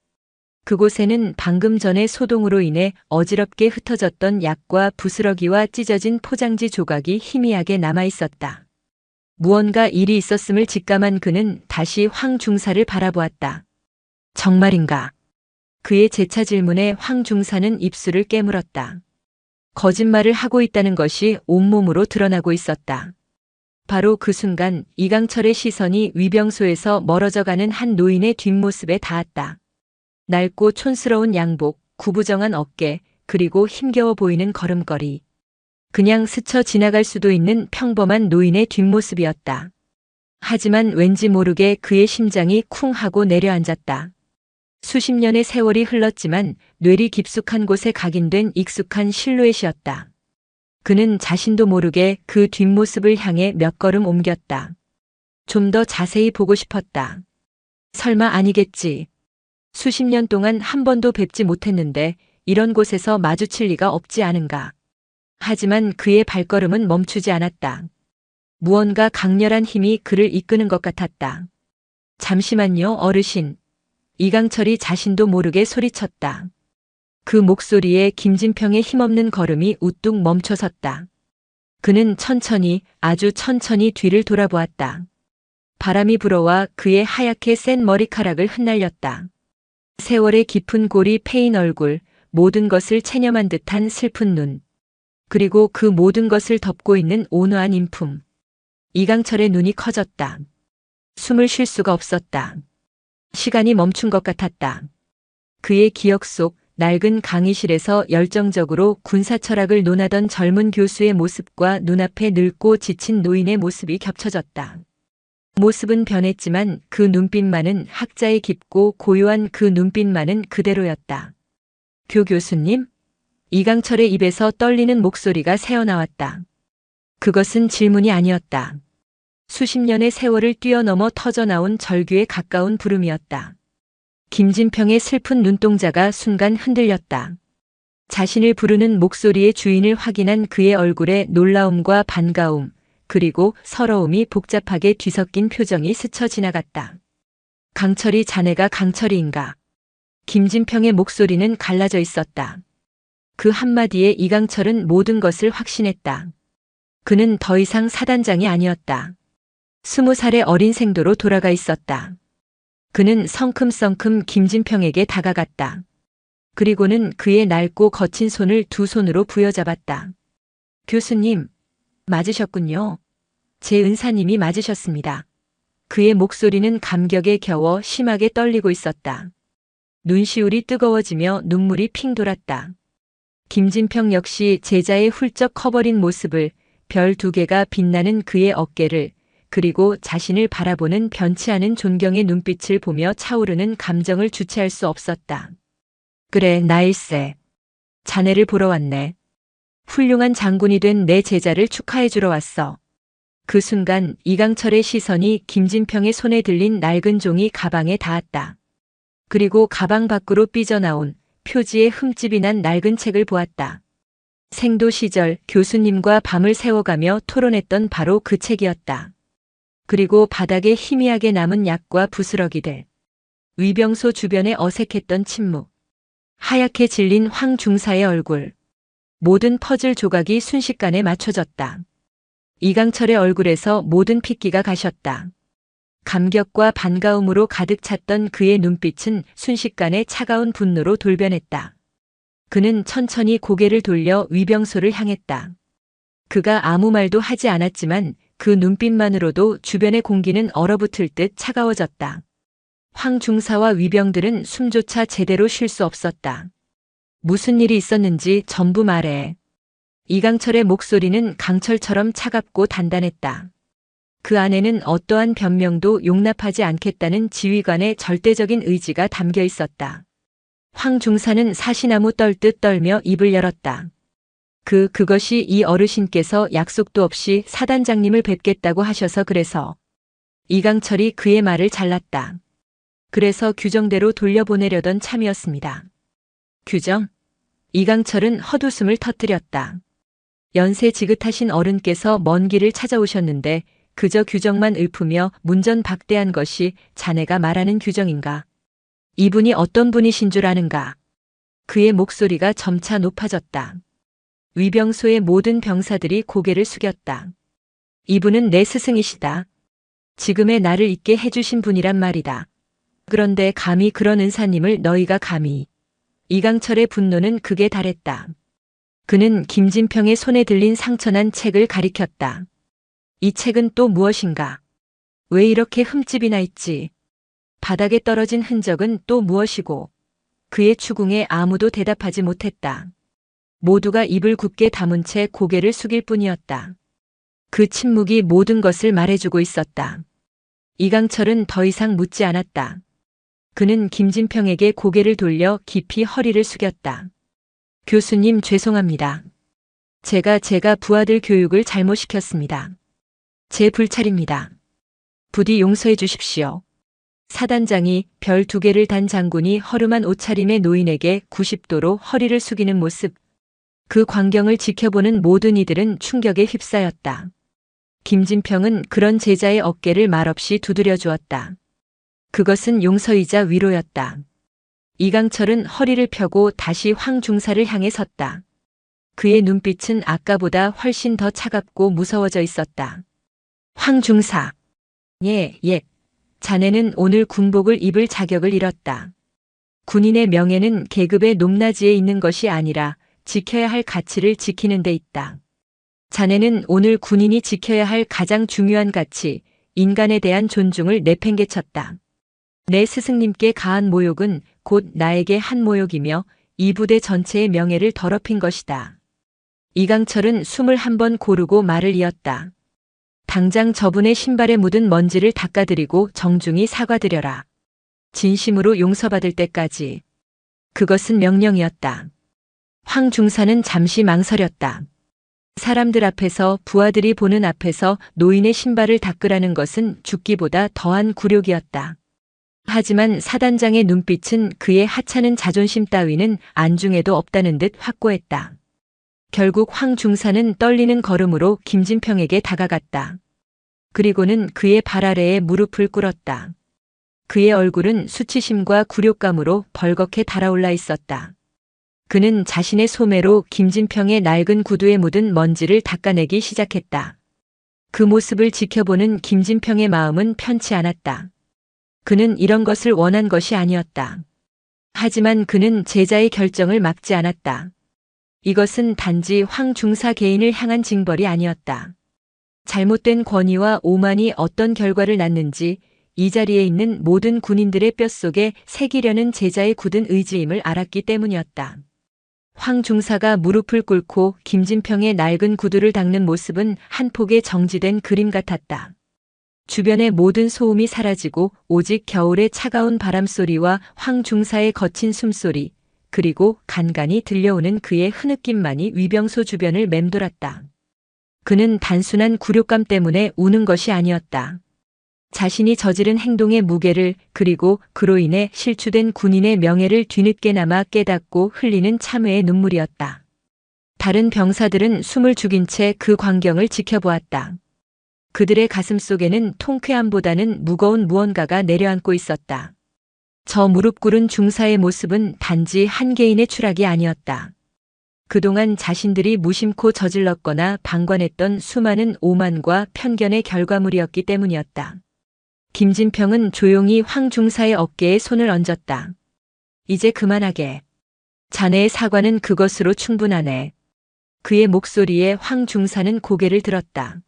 그곳에는 방금 전의 소동으로 인해 어지럽게 흩어졌던 약과 부스러기와 찢어진 포장지 조각이 희미하게 남아 있었다. 무언가 일이 있었음을 직감한 그는 다시 황 중사를 바라보았다. 정말인가? 그의 재차 질문에 황 중사는 입술을 깨물었다. 거짓말을 하고 있다는 것이 온몸으로 드러나고 있었다. 바로 그 순간 이강철의 시선이 위병소에서 멀어져가는 한 노인의 뒷모습에 닿았다. 낡고 촌스러운 양복, 구부정한 어깨, 그리고 힘겨워 보이는 걸음걸이. 그냥 스쳐 지나갈 수도 있는 평범한 노인의 뒷모습이었다. 하지만 왠지 모르게 그의 심장이 쿵 하고 내려앉았다. 수십 년의 세월이 흘렀지만 뇌리 깊숙한 곳에 각인된 익숙한 실루엣이었다. 그는 자신도 모르게 그 뒷모습을 향해 몇 걸음 옮겼다. 좀 더 자세히 보고 싶었다. 설마 아니겠지. 수십 년 동안 한 번도 뵙지 못했는데 이런 곳에서 마주칠 리가 없지 않은가. 하지만 그의 발걸음은 멈추지 않았다. 무언가 강렬한 힘이 그를 이끄는 것 같았다. 잠시만요, 어르신. 이강철이 자신도 모르게 소리쳤다. 그 목소리에 김진평의 힘없는 걸음이 우뚝 멈춰섰다. 그는 천천히, 아주 천천히 뒤를 돌아보았다. 바람이 불어와 그의 하얗게 센 머리카락을 흩날렸다. 세월의 깊은 골이 패인 얼굴, 모든 것을 체념한 듯한 슬픈 눈. 그리고 그 모든 것을 덮고 있는 온화한 인품. 이강철의 눈이 커졌다. 숨을 쉴 수가 없었다. 시간이 멈춘 것 같았다. 그의 기억 속 낡은 강의실에서 열정적으로 군사 철학을 논하던 젊은 교수의 모습과 눈앞에 늙고 지친 노인의 모습이 겹쳐졌다. 모습은 변했지만 그 눈빛만은 학자의 깊고 고요한 그 눈빛만은 그대로였다. 교 교수님? 이강철의 입에서 떨리는 목소리가 새어나왔다. 그것은 질문이 아니었다. 수십 년의 세월을 뛰어넘어 터져나온 절규에 가까운 부름이었다. 김진평의 슬픈 눈동자가 순간 흔들렸다. 자신을 부르는 목소리의 주인을 확인한 그의 얼굴에 놀라움과 반가움, 그리고 서러움이 복잡하게 뒤섞인 표정이 스쳐 지나갔다. 강철이 자네가 강철이인가? 김진평의 목소리는 갈라져 있었다. 그 한마디에 이강철은 모든 것을 확신했다. 그는 더 이상 사단장이 아니었다. 20살의 어린 생도로 돌아가 있었다. 그는 성큼성큼 김진평에게 다가갔다. 그리고는 그의 낡고 거친 손을 두 손으로 부여잡았다. 교수님, 맞으셨군요. 제 은사님이 맞으셨습니다. 그의 목소리는 감격에 겨워 심하게 떨리고 있었다. 눈시울이 뜨거워지며 눈물이 핑 돌았다. 김진평 역시 제자의 훌쩍 커버린 모습을, 별 두 개가 빛나는 그의 어깨를, 그리고 자신을 바라보는 변치 않은 존경의 눈빛을 보며 차오르는 감정을 주체할 수 없었다. 그래, 나일세. 자네를 보러 왔네. 훌륭한 장군이 된 내 제자를 축하해 주러 왔어. 그 순간 이강철의 시선이 김진평의 손에 들린 낡은 종이 가방에 닿았다. 그리고 가방 밖으로 삐져나온 표지에 흠집이 난 낡은 책을 보았다. 생도 시절 교수님과 밤을 새워가며 토론했던 바로 그 책이었다. 그리고 바닥에 희미하게 남은 약과 부스러기들. 위병소 주변에 어색했던 침묵. 하얗게 질린 황 중사의 얼굴. 모든 퍼즐 조각이 순식간에 맞춰졌다. 이강철의 얼굴에서 모든 핏기가 가셨다. 감격과 반가움으로 가득 찼던 그의 눈빛은 순식간에 차가운 분노로 돌변했다. 그는 천천히 고개를 돌려 위병소를 향했다. 그가 아무 말도 하지 않았지만 그 눈빛만으로도 주변의 공기는 얼어붙을 듯 차가워졌다. 황 중사와 위병들은 숨조차 제대로 쉴 수 없었다. 무슨 일이 있었는지 전부 말해. 이강철의 목소리는 강철처럼 차갑고 단단했다. 그 안에는 어떠한 변명도 용납하지 않겠다는 지휘관의 절대적인 의지가 담겨 있었다. 황 중사는 사시나무 떨듯 떨며 입을 열었다. 그것이 이 어르신께서 약속도 없이 사단장님을 뵙겠다고 하셔서 그래서. 이강철이 그의 말을 잘랐다. 그래서 규정대로 돌려보내려던 참이었습니다. 규정? 이강철은 헛웃음을 터뜨렸다. 연세 지긋하신 어른께서 먼 길을 찾아오셨는데 그저 규정만 읊으며 문전박대한 것이 자네가 말하는 규정인가? 이분이 어떤 분이신 줄 아는가? 그의 목소리가 점차 높아졌다. 위병소의 모든 병사들이 고개를 숙였다. 이분은 내 스승이시다. 지금의 나를 있게 해주신 분이란 말이다. 그런데 감히 그런 은사님을 너희가 감히. 이강철의 분노는 극에 달했다. 그는 김진평의 손에 들린 상처난 책을 가리켰다. 이 책은 또 무엇인가? 왜 이렇게 흠집이 나 있지? 바닥에 떨어진 흔적은 또 무엇이고? 그의 추궁에 아무도 대답하지 못했다. 모두가 입을 굳게 다문 채 고개를 숙일 뿐이었다. 그 침묵이 모든 것을 말해주고 있었다. 이강철은 더 이상 묻지 않았다. 그는 김진평에게 고개를 돌려 깊이 허리를 숙였다. 교수님 죄송합니다. 제가 부하들 교육을 잘못 시켰습니다. 제 불찰입니다. 부디 용서해 주십시오. 사단장이 별 2개를 단 장군이 허름한 옷차림의 노인에게 90도로 허리를 숙이는 모습. 그 광경을 지켜보는 모든 이들은 충격에 휩싸였다. 김진평은 그런 제자의 어깨를 말없이 두드려 주었다. 그것은 용서이자 위로였다. 이강철은 허리를 펴고 다시 황 중사를 향해 섰다. 그의 눈빛은 아까보다 훨씬 더 차갑고 무서워져 있었다. 황 중사. 예. 자네는 오늘 군복을 입을 자격을 잃었다. 군인의 명예는 계급의 높낮이에 있는 것이 아니라 지켜야 할 가치를 지키는 데 있다. 자네는 오늘 군인이 지켜야 할 가장 중요한 가치, 인간에 대한 존중을 내팽개쳤다. 내 스승님께 가한 모욕은 곧 나에게 한 모욕이며 이 부대 전체의 명예를 더럽힌 것이다. 이강철은 숨을 한번 고르고 말을 이었다. 당장 저분의 신발에 묻은 먼지를 닦아드리고 정중히 사과드려라. 진심으로 용서받을 때까지. 그것은 명령이었다. 황 중사는 잠시 망설였다. 사람들 앞에서 부하들이 보는 앞에서 노인의 신발을 닦으라는 것은 죽기보다 더한 굴욕이었다. 하지만 사단장의 눈빛은 그의 하찮은 자존심 따위는 안중에도 없다는 듯 확고했다. 결국 황 중사는 떨리는 걸음으로 김진평에게 다가갔다. 그리고는 그의 발 아래에 무릎을 꿇었다. 그의 얼굴은 수치심과 굴욕감으로 벌겋게 달아올라 있었다. 그는 자신의 소매로 김진평의 낡은 구두에 묻은 먼지를 닦아내기 시작했다. 그 모습을 지켜보는 김진평의 마음은 편치 않았다. 그는 이런 것을 원한 것이 아니었다. 하지만 그는 제자의 결정을 막지 않았다. 이것은 단지 황 중사 개인을 향한 징벌이 아니었다. 잘못된 권위와 오만이 어떤 결과를 낳는지 이 자리에 있는 모든 군인들의 뼛속에 새기려는 제자의 굳은 의지임을 알았기 때문이었다. 황 중사가 무릎을 꿇고 김진평의 낡은 구두를 닦는 모습은 한 폭의 정지된 그림 같았다. 주변의 모든 소음이 사라지고 오직 겨울의 차가운 바람소리와 황 중사의 거친 숨소리, 그리고 간간이 들려오는 그의 흐느낌만이 위병소 주변을 맴돌았다. 그는 단순한 굴욕감 때문에 우는 것이 아니었다. 자신이 저지른 행동의 무게를, 그리고 그로 인해 실추된 군인의 명예를 뒤늦게나마 깨닫고 흘리는 참회의 눈물이었다. 다른 병사들은 숨을 죽인 채 그 광경을 지켜보았다. 그들의 가슴 속에는 통쾌함보다는 무거운 무언가가 내려앉고 있었다. 저 무릎 꿇은 중사의 모습은 단지 한 개인의 추락이 아니었다. 그동안 자신들이 무심코 저질렀거나 방관했던 수많은 오만과 편견의 결과물이었기 때문이었다. 김진평은 조용히 황 중사의 어깨에 손을 얹었다. 이제 그만하게. 자네의 사과는 그것으로 충분하네. 그의 목소리에 황 중사는 고개를 들었다.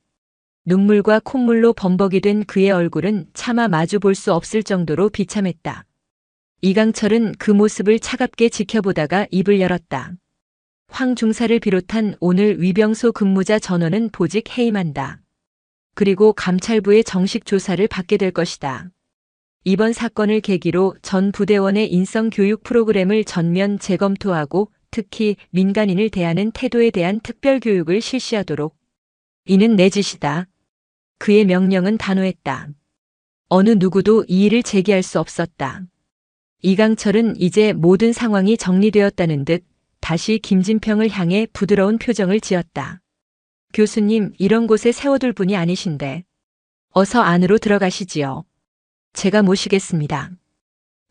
눈물과 콧물로 범벅이 된 그의 얼굴은 차마 마주 볼 수 없을 정도로 비참했다. 이강철은 그 모습을 차갑게 지켜보다가 입을 열었다. 황 중사를 비롯한 오늘 위병소 근무자 전원은 보직 해임한다. 그리고 감찰부의 정식 조사를 받게 될 것이다. 이번 사건을 계기로 전 부대원의 인성 교육 프로그램을 전면 재검토하고 특히 민간인을 대하는 태도에 대한 특별 교육을 실시하도록. 이는 내 지시다. 그의 명령은 단호했다. 어느 누구도 이의를 제기할 수 없었다. 이강철은 이제 모든 상황이 정리되었다는 듯 다시 김진평을 향해 부드러운 표정을 지었다. 교수님, 이런 곳에 세워둘 분이 아니신데. 어서 안으로 들어가시지요. 제가 모시겠습니다.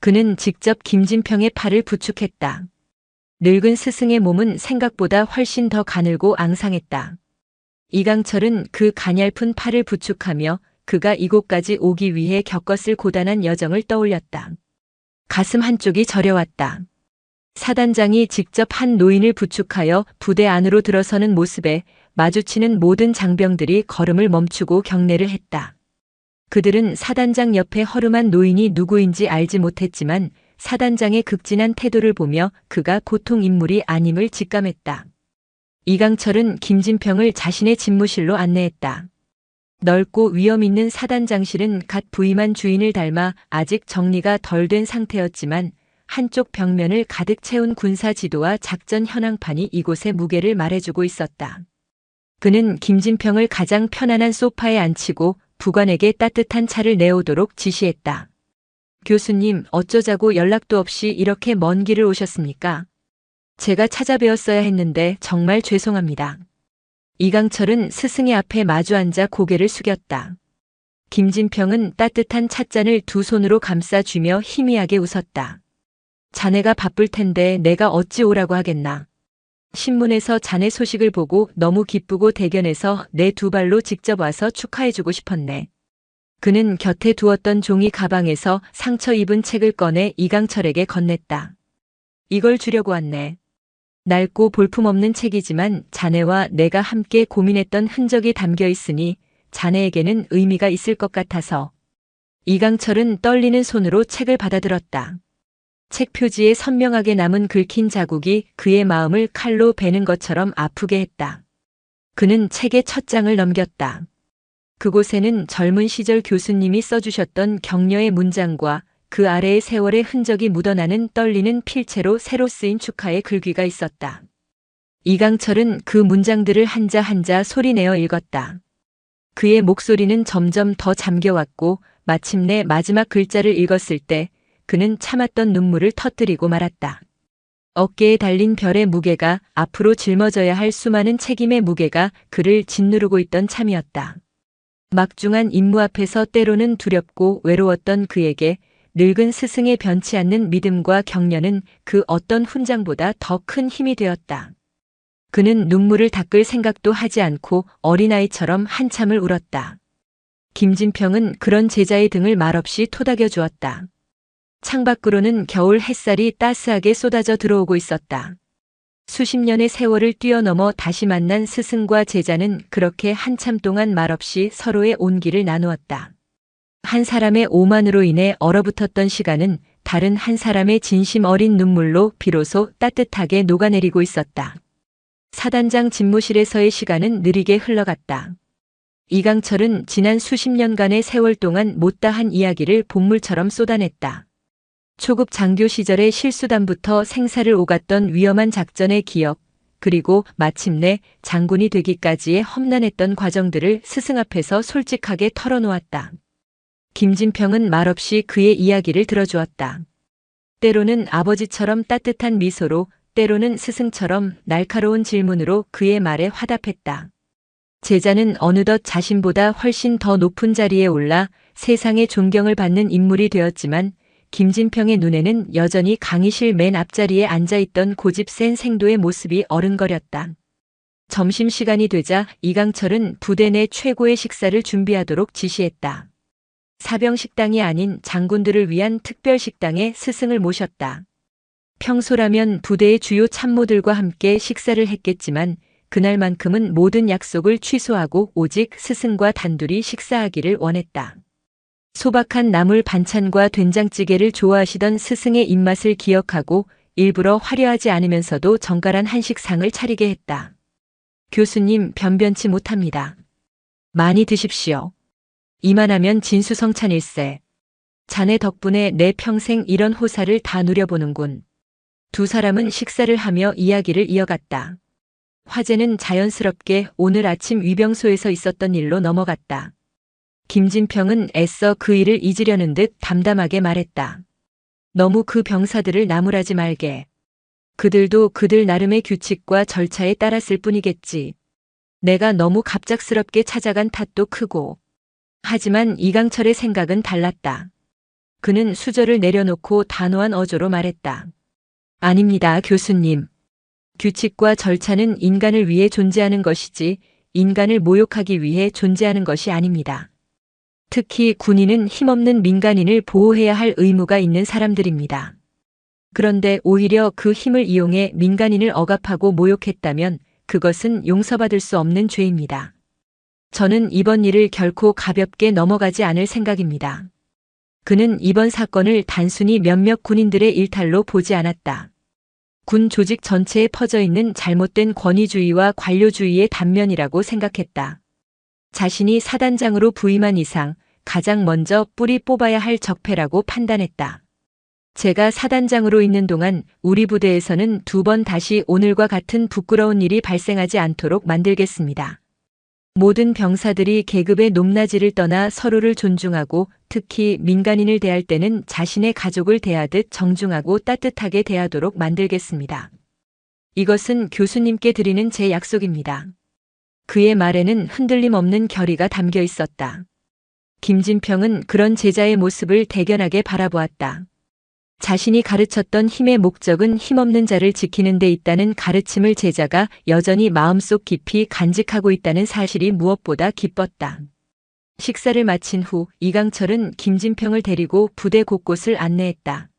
그는 직접 김진평의 팔을 부축했다. 늙은 스승의 몸은 생각보다 훨씬 더 가늘고 앙상했다. 이강철은 그 가냘픈 팔을 부축하며 그가 이곳까지 오기 위해 겪었을 고단한 여정을 떠올렸다. 가슴 한쪽이 저려왔다. 사단장이 직접 한 노인을 부축하여 부대 안으로 들어서는 모습에 마주치는 모든 장병들이 걸음을 멈추고 경례를 했다. 그들은 사단장 옆에 허름한 노인이 누구인지 알지 못했지만 사단장의 극진한 태도를 보며 그가 보통 인물이 아님을 직감했다. 이강철은 김진평을 자신의 집무실로 안내했다. 넓고 위험 있는 사단장실은 갓 부임한 주인을 닮아 아직 정리가 덜 된 상태였지만 한쪽 벽면을 가득 채운 군사 지도와 작전 현황판이 이곳의 무게를 말해주고 있었다. 그는 김진평을 가장 편안한 소파에 앉히고 부관에게 따뜻한 차를 내오도록 지시했다. 교수님, 어쩌자고 연락도 없이 이렇게 먼 길을 오셨습니까? 제가 찾아뵈었어야 했는데 정말 죄송합니다. 이강철은 스승의 앞에 마주 앉아 고개를 숙였다. 김진평은 따뜻한 찻잔을 두 손으로 감싸쥐며 희미하게 웃었다. 자네가 바쁠 텐데 내가 어찌 오라고 하겠나. 신문에서 자네 소식을 보고 너무 기쁘고 대견해서 내 두 발로 직접 와서 축하해주고 싶었네. 그는 곁에 두었던 종이 가방에서 상처 입은 책을 꺼내 이강철에게 건넸다. 이걸 주려고 왔네. 낡고 볼품없는 책이지만 자네와 내가 함께 고민했던 흔적이 담겨 있으니 자네에게는 의미가 있을 것 같아서. 이강철은 떨리는 손으로 책을 받아들었다. 책 표지에 선명하게 남은 긁힌 자국이 그의 마음을 칼로 베는 것처럼 아프게 했다. 그는 책의 첫 장을 넘겼다. 그곳에는 젊은 시절 교수님이 써주셨던 격려의 문장과 그 아래의 세월의 흔적이 묻어나는 떨리는 필체로 새로 쓰인 축하의 글귀가 있었다. 이강철은 그 문장들을 한자 한자 소리내어 읽었다. 그의 목소리는 점점 더 잠겨왔고 마침내 마지막 글자를 읽었을 때 그는 참았던 눈물을 터뜨리고 말았다. 어깨에 달린 별의 무게가 앞으로 짊어져야 할 수많은 책임의 무게가 그를 짓누르고 있던 참이었다. 막중한 임무 앞에서 때로는 두렵고 외로웠던 그에게 늙은 스승의 변치 않는 믿음과 격려는 그 어떤 훈장보다 더 큰 힘이 되었다. 그는 눈물을 닦을 생각도 하지 않고 어린아이처럼 한참을 울었다. 김진평은 그런 제자의 등을 말없이 토닥여 주었다. 창밖으로는 겨울 햇살이 따스하게 쏟아져 들어오고 있었다. 수십 년의 세월을 뛰어넘어 다시 만난 스승과 제자는 그렇게 한참 동안 말없이 서로의 온기를 나누었다. 한 사람의 오만으로 인해 얼어붙었던 시간은 다른 한 사람의 진심 어린 눈물로 비로소 따뜻하게 녹아내리고 있었다. 사단장 집무실에서의 시간은 느리게 흘러갔다. 이강철은 지난 수십 년간의 세월 동안 못다한 이야기를 본물처럼 쏟아냈다. 초급 장교 시절의 실수담부터 생사를 오갔던 위험한 작전의 기억, 그리고 마침내 장군이 되기까지의 험난했던 과정들을 스승 앞에서 솔직하게 털어놓았다. 김진평은 말없이 그의 이야기를 들어주었다. 때로는 아버지처럼 따뜻한 미소로, 때로는 스승처럼 날카로운 질문으로 그의 말에 화답했다. 제자는 어느덧 자신보다 훨씬 더 높은 자리에 올라 세상의 존경을 받는 인물이 되었지만 김진평의 눈에는 여전히 강의실 맨 앞자리에 앉아있던 고집 센 생도의 모습이 어른거렸다. 점심시간이 되자 이강철은 부대 내 최고의 식사를 준비하도록 지시했다. 사병 식당이 아닌 장군들을 위한 특별 식당에 스승을 모셨다. 평소라면 부대의 주요 참모들과 함께 식사를 했겠지만 그날만큼은 모든 약속을 취소하고 오직 스승과 단둘이 식사하기를 원했다. 소박한 나물 반찬과 된장찌개를 좋아하시던 스승의 입맛을 기억하고 일부러 화려하지 않으면서도 정갈한 한식상을 차리게 했다. 교수님, 변변치 못합니다. 많이 드십시오. 이만하면 진수성찬일세. 자네 덕분에 내 평생 이런 호사를 다 누려보는군. 두 사람은 식사를 하며 이야기를 이어갔다. 화제는 자연스럽게 오늘 아침 위병소에서 있었던 일로 넘어갔다. 김진평은 애써 그 일을 잊으려는 듯 담담하게 말했다. 너무 그 병사들을 나무라지 말게. 그들도 그들 나름의 규칙과 절차에 따랐을 뿐이겠지. 내가 너무 갑작스럽게 찾아간 탓도 크고. 하지만 이강철의 생각은 달랐다. 그는 수저를 내려놓고 단호한 어조로 말했다. 아닙니다, 교수님. 규칙과 절차는 인간을 위해 존재하는 것이지 인간을 모욕하기 위해 존재하는 것이 아닙니다. 특히 군인은 힘없는 민간인을 보호해야 할 의무가 있는 사람들입니다. 그런데 오히려 그 힘을 이용해 민간인을 억압하고 모욕했다면 그것은 용서받을 수 없는 죄입니다. 저는 이번 일을 결코 가볍게 넘어가지 않을 생각입니다. 그는 이번 사건을 단순히 몇몇 군인들의 일탈로 보지 않았다. 군 조직 전체에 퍼져 있는 잘못된 권위주의와 관료주의의 단면이라고 생각했다. 자신이 사단장으로 부임한 이상 가장 먼저 뿌리 뽑아야 할 적폐라고 판단했다. 제가 사단장으로 있는 동안 우리 부대에서는 2번 다시 오늘과 같은 부끄러운 일이 발생하지 않도록 만들겠습니다. 모든 병사들이 계급의 높낮이를 떠나 서로를 존중하고 특히 민간인을 대할 때는 자신의 가족을 대하듯 정중하고 따뜻하게 대하도록 만들겠습니다. 이것은 교수님께 드리는 제 약속입니다. 그의 말에는 흔들림 없는 결의가 담겨 있었다. 김진평은 그런 제자의 모습을 대견하게 바라보았다. 자신이 가르쳤던 힘의 목적은 힘없는 자를 지키는 데 있다는 가르침을 제자가 여전히 마음속 깊이 간직하고 있다는 사실이 무엇보다 기뻤다. 식사를 마친 후 이강철은 김진평을 데리고 부대 곳곳을 안내했다.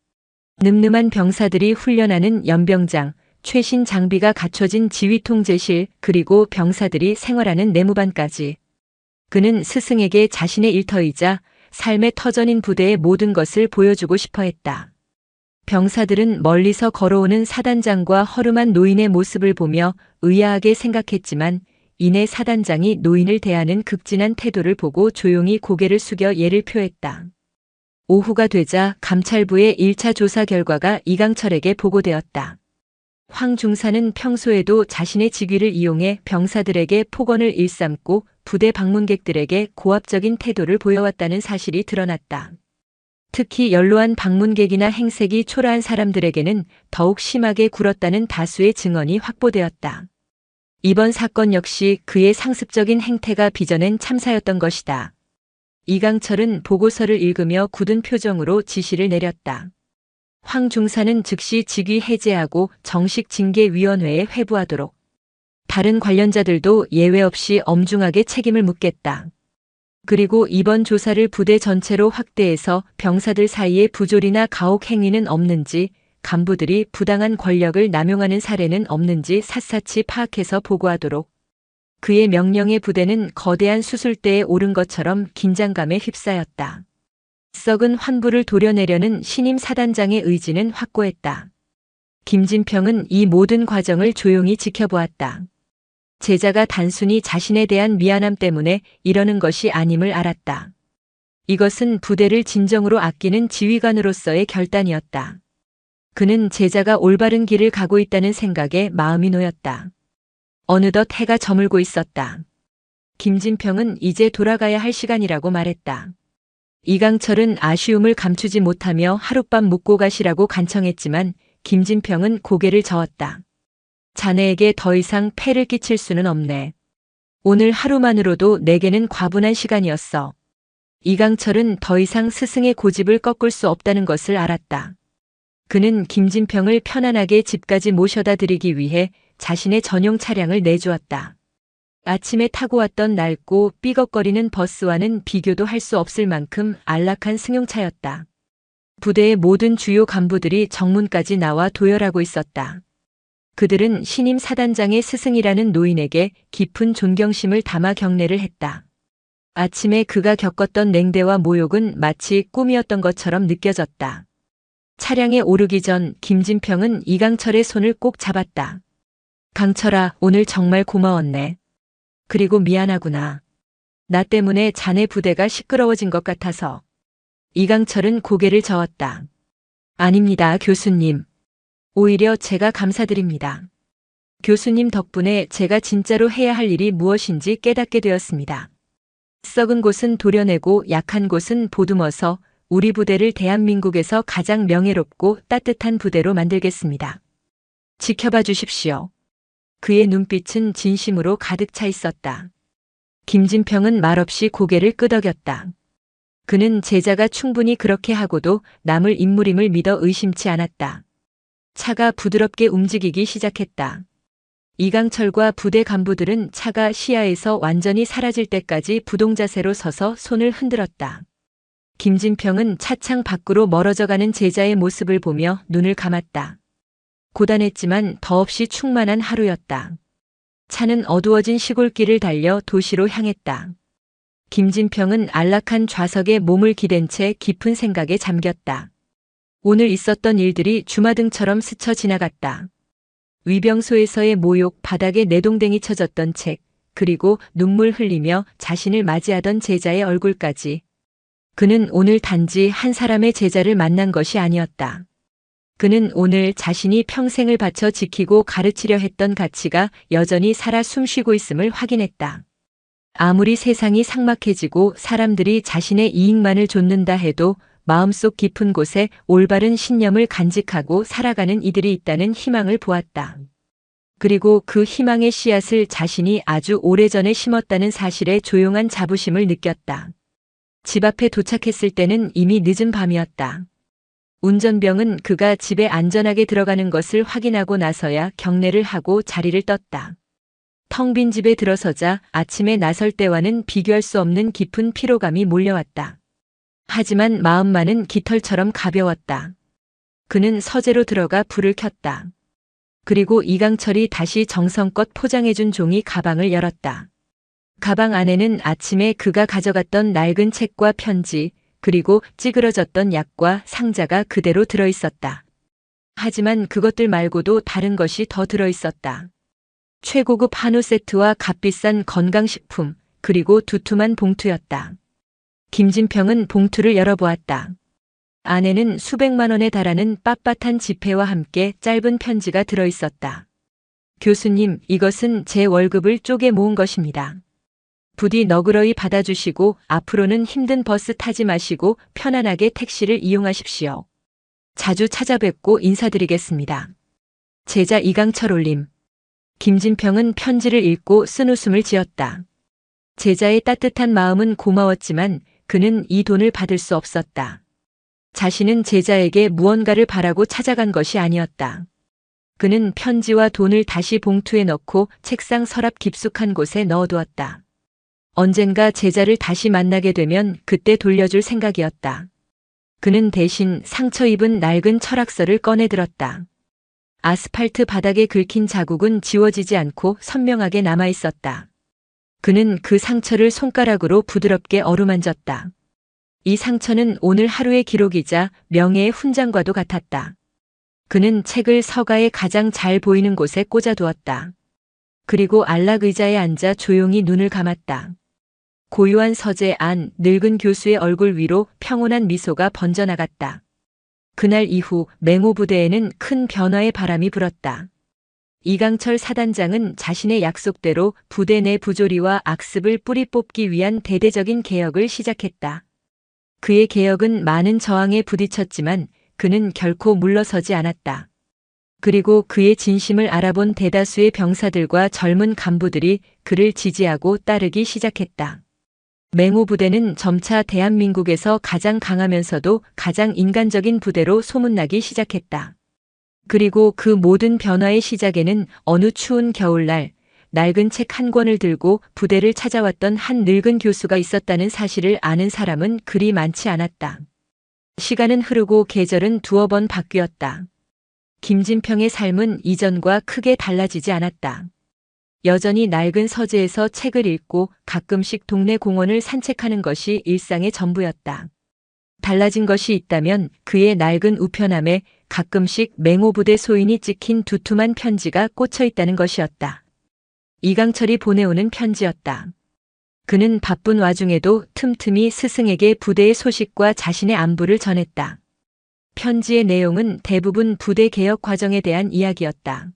늠름한 병사들이 훈련하는 연병장, 최신 장비가 갖춰진 지휘통제실, 그리고 병사들이 생활하는 내무반까지. 그는 스승에게 자신의 일터이자 삶의 터전인 부대의 모든 것을 보여주고 싶어 했다. 병사들은 멀리서 걸어오는 사단장과 허름한 노인의 모습을 보며 의아하게 생각했지만 이내 사단장이 노인을 대하는 극진한 태도를 보고 조용히 고개를 숙여 예를 표했다. 오후가 되자 감찰부의 1차 조사 결과가 이강철에게 보고되었다. 황 중사는 평소에도 자신의 직위를 이용해 병사들에게 폭언을 일삼고 부대 방문객들에게 고압적인 태도를 보여왔다는 사실이 드러났다. 특히 연로한 방문객이나 행색이 초라한 사람들에게는 더욱 심하게 굴었다는 다수의 증언이 확보되었다. 이번 사건 역시 그의 상습적인 행태가 빚어낸 참사였던 것이다. 이강철은 보고서를 읽으며 굳은 표정으로 지시를 내렸다. 황 중사는 즉시 직위 해제하고 정식 징계위원회에 회부하도록. 다른 관련자들도 예외 없이 엄중하게 책임을 묻겠다. 그리고 이번 조사를 부대 전체로 확대해서 병사들 사이에 부조리나 가혹 행위는 없는지, 간부들이 부당한 권력을 남용하는 사례는 없는지 샅샅이 파악해서 보고하도록. 그의 명령에 부대는 거대한 수술대에 오른 것처럼 긴장감에 휩싸였다. 썩은 환부를 도려내려는 신임 사단장의 의지는 확고했다. 김진평은 이 모든 과정을 조용히 지켜보았다. 제자가 단순히 자신에 대한 미안함 때문에 이러는 것이 아님을 알았다. 이것은 부대를 진정으로 아끼는 지휘관으로서의 결단이었다. 그는 제자가 올바른 길을 가고 있다는 생각에 마음이 놓였다. 어느덧 해가 저물고 있었다. 김진평은 이제 돌아가야 할 시간이라고 말했다. 이강철은 아쉬움을 감추지 못하며 하룻밤 묵고 가시라고 간청했지만 김진평은 고개를 저었다. 자네에게 더 이상 폐를 끼칠 수는 없네. 오늘 하루만으로도 내게는 과분한 시간이었어. 이강철은 더 이상 스승의 고집을 꺾을 수 없다는 것을 알았다. 그는 김진평을 편안하게 집까지 모셔다 드리기 위해 자신의 전용 차량을 내주었다. 아침에 타고 왔던 낡고 삐걱거리는 버스와는 비교도 할 수 없을 만큼 안락한 승용차였다. 부대의 모든 주요 간부들이 정문까지 나와 도열하고 있었다. 그들은 신임 사단장의 스승이라는 노인에게 깊은 존경심을 담아 경례를 했다. 아침에 그가 겪었던 냉대와 모욕은 마치 꿈이었던 것처럼 느껴졌다. 차량에 오르기 전 김진평은 이강철의 손을 꼭 잡았다. 강철아, 오늘 정말 고마웠네. 그리고 미안하구나. 나 때문에 자네 부대가 시끄러워진 것 같아서. 이강철은 고개를 저었다. 아닙니다, 교수님. 오히려 제가 감사드립니다. 교수님 덕분에 제가 진짜로 해야 할 일이 무엇인지 깨닫게 되었습니다. 썩은 곳은 도려내고 약한 곳은 보듬어서 우리 부대를 대한민국에서 가장 명예롭고 따뜻한 부대로 만들겠습니다. 지켜봐 주십시오. 그의 눈빛은 진심으로 가득 차 있었다. 김진평은 말없이 고개를 끄덕였다. 그는 제자가 충분히 그렇게 하고도 남을 인물임을 믿어 의심치 않았다. 차가 부드럽게 움직이기 시작했다. 이강철과 부대 간부들은 차가 시야에서 완전히 사라질 때까지 부동자세로 서서 손을 흔들었다. 김진평은 차창 밖으로 멀어져가는 제자의 모습을 보며 눈을 감았다. 고단했지만 더없이 충만한 하루였다. 차는 어두워진 시골길을 달려 도시로 향했다. 김진평은 안락한 좌석에 몸을 기댄 채 깊은 생각에 잠겼다. 오늘 있었던 일들이 주마등처럼 스쳐 지나갔다. 위병소에서의 모욕, 바닥에 내동댕이 쳐졌던 책, 그리고 눈물 흘리며 자신을 맞이하던 제자의 얼굴까지. 그는 오늘 단지 한 사람의 제자를 만난 것이 아니었다. 그는 오늘 자신이 평생을 바쳐 지키고 가르치려 했던 가치가 여전히 살아 숨쉬고 있음을 확인했다. 아무리 세상이 삭막해지고 사람들이 자신의 이익만을 좇는다 해도 마음속 깊은 곳에 올바른 신념을 간직하고 살아가는 이들이 있다는 희망을 보았다. 그리고 그 희망의 씨앗을 자신이 아주 오래전에 심었다는 사실에 조용한 자부심을 느꼈다. 집 앞에 도착했을 때는 이미 늦은 밤이었다. 운전병은 그가 집에 안전하게 들어가는 것을 확인하고 나서야 경례를 하고 자리를 떴다. 텅 빈 집에 들어서자 아침에 나설 때와는 비교할 수 없는 깊은 피로감이 몰려왔다. 하지만 마음만은 깃털처럼 가벼웠다. 그는 서재로 들어가 불을 켰다. 그리고 이강철이 다시 정성껏 포장해준 종이 가방을 열었다. 가방 안에는 아침에 그가 가져갔던 낡은 책과 편지, 그리고 찌그러졌던 약과 상자가 그대로 들어있었다. 하지만 그것들 말고도 다른 것이 더 들어있었다. 최고급 한우 세트와 값비싼 건강식품, 그리고 두툼한 봉투였다. 김진평은 봉투를 열어보았다. 안에는 수백만 원에 달하는 빳빳한 지폐와 함께 짧은 편지가 들어있었다. 교수님, 이것은 제 월급을 쪼개 모은 것입니다. 부디 너그러이 받아주시고 앞으로는 힘든 버스 타지 마시고 편안하게 택시를 이용하십시오. 자주 찾아뵙고 인사드리겠습니다. 제자 이강철 올림. 김진평은 편지를 읽고 쓴웃음을 지었다. 제자의 따뜻한 마음은 고마웠지만 그는 이 돈을 받을 수 없었다. 자신은 제자에게 무언가를 바라고 찾아간 것이 아니었다. 그는 편지와 돈을 다시 봉투에 넣고 책상 서랍 깊숙한 곳에 넣어두었다. 언젠가 제자를 다시 만나게 되면 그때 돌려줄 생각이었다. 그는 대신 상처 입은 낡은 철학서를 꺼내들었다. 아스팔트 바닥에 긁힌 자국은 지워지지 않고 선명하게 남아있었다. 그는 그 상처를 손가락으로 부드럽게 어루만졌다. 이 상처는 오늘 하루의 기록이자 명예의 훈장과도 같았다. 그는 책을 서가에 가장 잘 보이는 곳에 꽂아두었다. 그리고 안락 의자에 앉아 조용히 눈을 감았다. 고요한 서재 안 늙은 교수의 얼굴 위로 평온한 미소가 번져나갔다. 그날 이후 맹호 부대에는 큰 변화의 바람이 불었다. 이강철 사단장은 자신의 약속대로 부대 내 부조리와 악습을 뿌리 뽑기 위한 대대적인 개혁을 시작했다. 그의 개혁은 많은 저항에 부딪혔지만 그는 결코 물러서지 않았다. 그리고 그의 진심을 알아본 대다수의 병사들과 젊은 간부들이 그를 지지하고 따르기 시작했다. 맹호 부대는 점차 대한민국에서 가장 강하면서도 가장 인간적인 부대로 소문나기 시작했다. 그리고 그 모든 변화의 시작에는 어느 추운 겨울날 낡은 책 한 권을 들고 부대를 찾아왔던 한 늙은 교수가 있었다는 사실을 아는 사람은 그리 많지 않았다. 시간은 흐르고 계절은 두어 번 바뀌었다. 김진평의 삶은 이전과 크게 달라지지 않았다. 여전히 낡은 서재에서 책을 읽고 가끔씩 동네 공원을 산책하는 것이 일상의 전부였다. 달라진 것이 있다면 그의 낡은 우편함에 가끔씩 맹호부대 소인이 찍힌 두툼한 편지가 꽂혀 있다는 것이었다. 이강철이 보내오는 편지였다. 그는 바쁜 와중에도 틈틈이 스승에게 부대의 소식과 자신의 안부를 전했다. 편지의 내용은 대부분 부대 개혁 과정에 대한 이야기였다.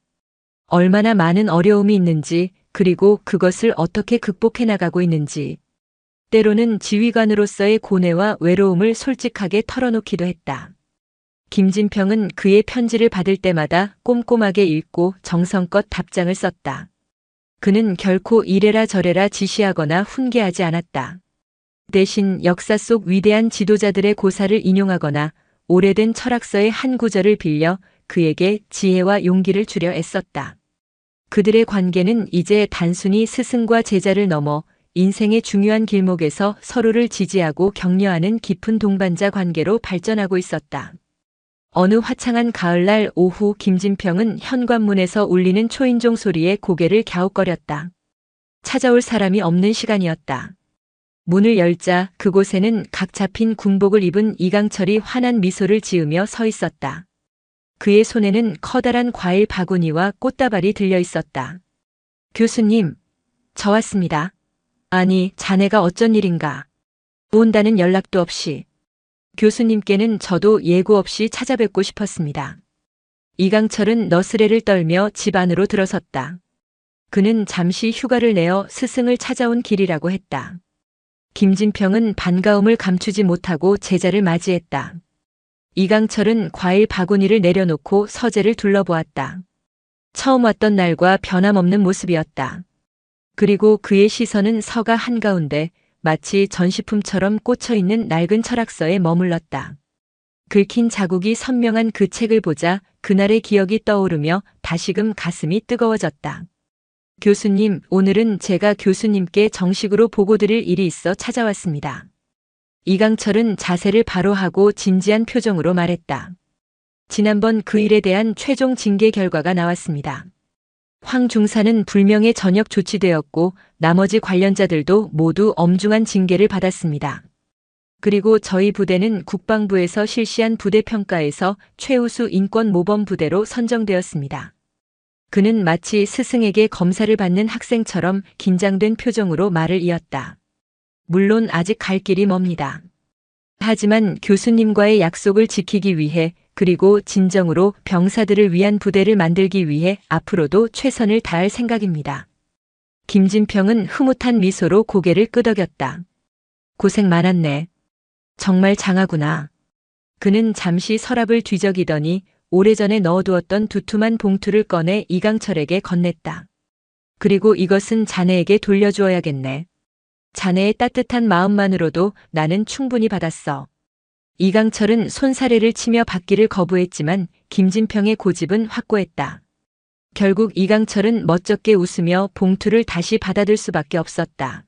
얼마나 많은 어려움이 있는지, 그리고 그것을 어떻게 극복해 나가고 있는지, 때로는 지휘관으로서의 고뇌와 외로움을 솔직하게 털어놓기도 했다. 김진평은 그의 편지를 받을 때마다 꼼꼼하게 읽고 정성껏 답장을 썼다. 그는 결코 이래라 저래라 지시하거나 훈계하지 않았다. 대신 역사 속 위대한 지도자들의 고사를 인용하거나 오래된 철학서의 한 구절을 빌려 그에게 지혜와 용기를 주려 애썼다. 그들의 관계는 이제 단순히 스승과 제자를 넘어 인생의 중요한 길목에서 서로를 지지하고 격려하는 깊은 동반자 관계로 발전하고 있었다. 어느 화창한 가을날 오후 김진평은 현관문에서 울리는 초인종 소리에 고개를 갸웃거렸다. 찾아올 사람이 없는 시간이었다. 문을 열자 그곳에는 각 잡힌 군복을 입은 이강철이 환한 미소를 지으며 서 있었다. 그의 손에는 커다란 과일 바구니와 꽃다발이 들려 있었다. 교수님, 저 왔습니다. 아니, 자네가 어쩐 일인가? 온다는 연락도 없이. 교수님께는 저도 예고 없이 찾아뵙고 싶었습니다. 이강철은 너스레를 떨며 집 안으로 들어섰다. 그는 잠시 휴가를 내어 스승을 찾아온 길이라고 했다. 김진평은 반가움을 감추지 못하고 제자를 맞이했다. 이강철은 과일 바구니를 내려놓고 서재를 둘러보았다. 처음 왔던 날과 변함없는 모습이었다. 그리고 그의 시선은 서가 한가운데 마치 전시품처럼 꽂혀있는 낡은 철학서에 머물렀다. 긁힌 자국이 선명한 그 책을 보자 그날의 기억이 떠오르며 다시금 가슴이 뜨거워졌다. 교수님, 오늘은 제가 교수님께 정식으로 보고드릴 일이 있어 찾아왔습니다. 이강철은 자세를 바로 하고 진지한 표정으로 말했다. 지난번 그 일에 대한 최종 징계 결과가 나왔습니다. 황 중사는 불명예 전역 조치되었고 나머지 관련자들도 모두 엄중한 징계를 받았습니다. 그리고 저희 부대는 국방부에서 실시한 부대 평가에서 최우수 인권 모범 부대로 선정되었습니다. 그는 마치 스승에게 검사를 받는 학생처럼 긴장된 표정으로 말을 이었다. 물론 아직 갈 길이 멉니다. 하지만 교수님과의 약속을 지키기 위해 그리고 진정으로 병사들을 위한 부대를 만들기 위해 앞으로도 최선을 다할 생각입니다. 김진평은 흐뭇한 미소로 고개를 끄덕였다. 고생 많았네. 정말 장하구나. 그는 잠시 서랍을 뒤적이더니 오래전에 넣어두었던 두툼한 봉투를 꺼내 이강철에게 건넸다. 그리고 이것은 자네에게 돌려주어야겠네. 자네의 따뜻한 마음만으로도 나는 충분히 받았어. 이강철은 손사래를 치며 받기를 거부했지만 김진평의 고집은 확고했다. 결국 이강철은 멋쩍게 웃으며 봉투를 다시 받아들 수밖에 없었다.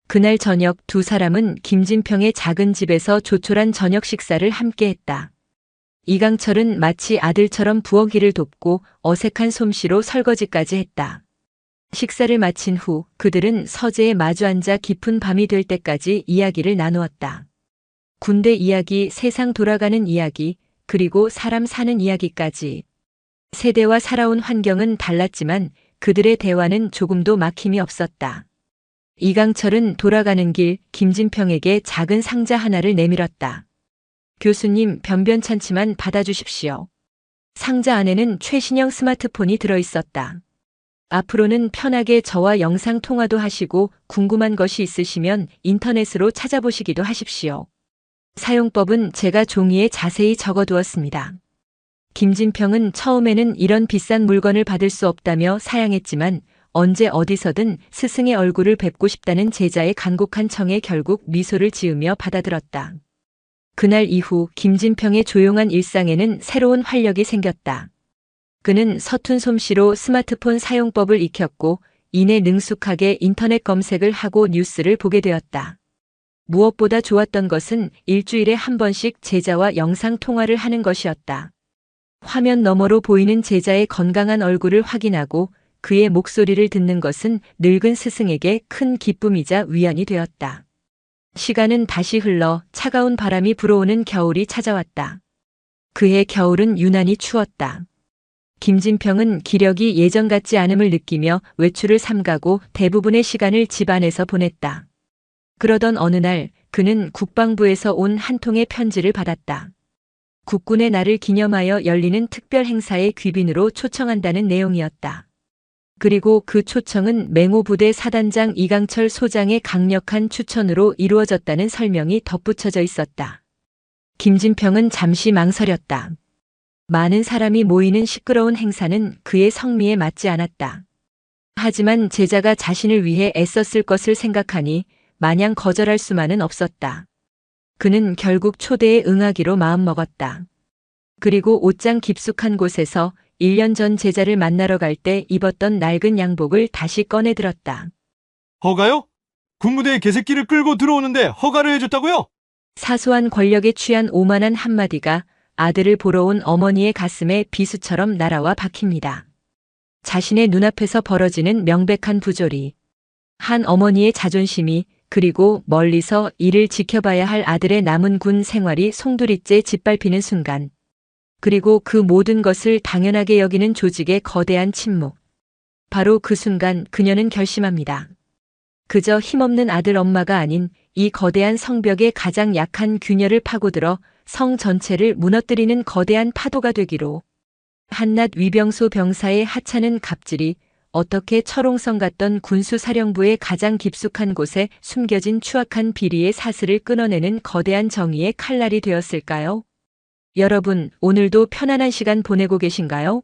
그날 저녁 두 사람은 김진평의 작은 집에서 조촐한 저녁 식사를 함께했다. 이강철은 마치 아들처럼 부엌일을 돕고 어색한 솜씨로 설거지까지 했다. 식사를 마친 후 그들은 서재에 마주 앉아 깊은 밤이 될 때까지 이야기를 나누었다. 군대 이야기, 세상 돌아가는 이야기, 그리고 사람 사는 이야기까지. 세대와 살아온 환경은 달랐지만 그들의 대화는 조금도 막힘이 없었다. 이강철은 돌아가는 길 김진평에게 작은 상자 하나를 내밀었다. 교수님, 변변찮지만 받아주십시오. 상자 안에는 최신형 스마트폰이 들어있었다. 앞으로는 편하게 저와 영상 통화도 하시고 궁금한 것이 있으시면 인터넷으로 찾아보시기도 하십시오. 사용법은 제가 종이에 자세히 적어두었습니다. 김진평은 처음에는 이런 비싼 물건을 받을 수 없다며 사양했지만 언제 어디서든 스승의 얼굴을 뵙고 싶다는 제자의 간곡한 청에 결국 미소를 지으며 받아들었다. 그날 이후 김진평의 조용한 일상에는 새로운 활력이 생겼다. 그는 서툰 솜씨로 스마트폰 사용법을 익혔고 이내 능숙하게 인터넷 검색을 하고 뉴스를 보게 되었다. 무엇보다 좋았던 것은 일주일에 한 번씩 제자와 영상 통화를 하는 것이었다. 화면 너머로 보이는 제자의 건강한 얼굴을 확인하고 그의 목소리를 듣는 것은 늙은 스승에게 큰 기쁨이자 위안이 되었다. 시간은 다시 흘러 차가운 바람이 불어오는 겨울이 찾아왔다. 그해 겨울은 유난히 추웠다. 김진평은 기력이 예전 같지 않음을 느끼며 외출을 삼가고 대부분의 시간을 집안에서 보냈다. 그러던 어느 날 그는 국방부에서 온 한 통의 편지를 받았다. 국군의 날을 기념하여 열리는 특별 행사에 귀빈으로 초청한다는 내용이었다. 그리고 그 초청은 맹호부대 사단장 이강철 소장의 강력한 추천으로 이루어졌다는 설명이 덧붙여져 있었다. 김진평은 잠시 망설였다. 많은 사람이 모이는 시끄러운 행사는 그의 성미에 맞지 않았다. 하지만 제자가 자신을 위해 애썼을 것을 생각하니 마냥 거절할 수만은 없었다. 그는 결국 초대에 응하기로 마음먹었다. 그리고 옷장 깊숙한 곳에서 1년 전 제자를 만나러 갈 때 입었던 낡은 양복을 다시 꺼내 들었다. 허가요? 군부대에 개새끼를 끌고 들어오는데 허가를 해줬다고요? 사소한 권력에 취한 오만한 한마디가 아들을 보러 온 어머니의 가슴에 비수처럼 날아와 박힙니다. 자신의 눈앞에서 벌어지는 명백한 부조리. 한 어머니의 자존심이 그리고 멀리서 이를 지켜봐야 할 아들의 남은 군 생활이 송두리째 짓밟히는 순간. 그리고 그 모든 것을 당연하게 여기는 조직의 거대한 침묵. 바로 그 순간 그녀는 결심합니다. 그저 힘없는 아들 엄마가 아닌 이 거대한 성벽의 가장 약한 균열을 파고들어 성 전체를 무너뜨리는 거대한 파도가 되기로. 한낱 위병소 병사의 하찮은 갑질이 어떻게 철옹성 같던 군수사령부의 가장 깊숙한 곳에 숨겨진 추악한 비리의 사슬을 끊어내는 거대한 정의의 칼날이 되었을까요? 여러분, 오늘도 편안한 시간 보내고 계신가요?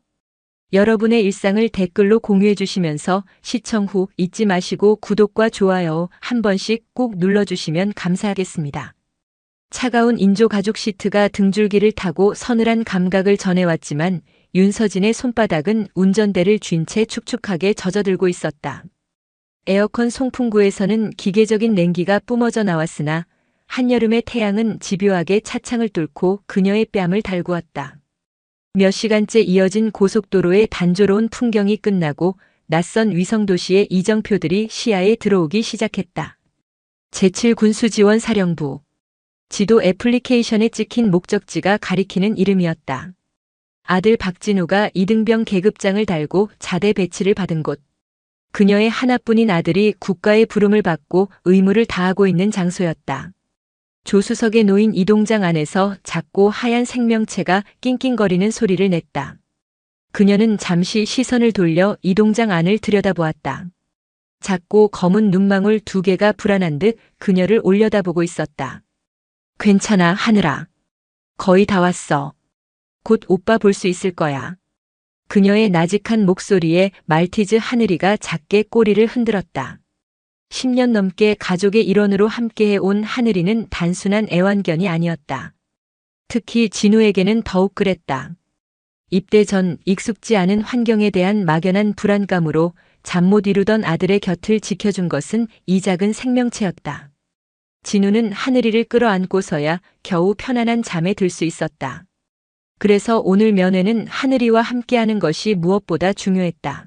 여러분의 일상을 댓글로 공유해 주시면서 시청 후 잊지 마시고 구독과 좋아요 한 번씩 꼭 눌러주시면 감사하겠습니다. 차가운 인조 가죽 시트가 등줄기를 타고 서늘한 감각을 전해왔지만 윤서진의 손바닥은 운전대를 쥔 채 축축하게 젖어들고 있었다. 에어컨 송풍구에서는 기계적인 냉기가 뿜어져 나왔으나 한여름의 태양은 집요하게 차창을 뚫고 그녀의 뺨을 달구었다. 몇 시간째 이어진 고속도로의 단조로운 풍경이 끝나고 낯선 위성도시의 이정표들이 시야에 들어오기 시작했다. 제7군수지원사령부. 지도 애플리케이션에 찍힌 목적지가 가리키는 이름이었다. 아들 박진우가 이등병 계급장을 달고 자대 배치를 받은 곳. 그녀의 하나뿐인 아들이 국가의 부름을 받고 의무를 다하고 있는 장소였다. 조수석에 놓인 이동장 안에서 작고 하얀 생명체가 낑낑거리는 소리를 냈다. 그녀는 잠시 시선을 돌려 이동장 안을 들여다보았다. 작고 검은 눈망울 2개가 불안한 듯 그녀를 올려다보고 있었다. 괜찮아, 하늘아. 거의 다 왔어. 곧 오빠 볼 수 있을 거야. 그녀의 나직한 목소리에 말티즈 하늘이가 작게 꼬리를 흔들었다. 10년 넘게 가족의 일원으로 함께해 온 하늘이는 단순한 애완견이 아니었다. 특히 진우에게는 더욱 그랬다. 입대 전 익숙지 않은 환경에 대한 막연한 불안감으로 잠 못 이루던 아들의 곁을 지켜준 것은 이 작은 생명체였다. 진우는 하늘이를 끌어안고서야 겨우 편안한 잠에 들 수 있었다. 그래서 오늘 면회는 하늘이와 함께하는 것이 무엇보다 중요했다.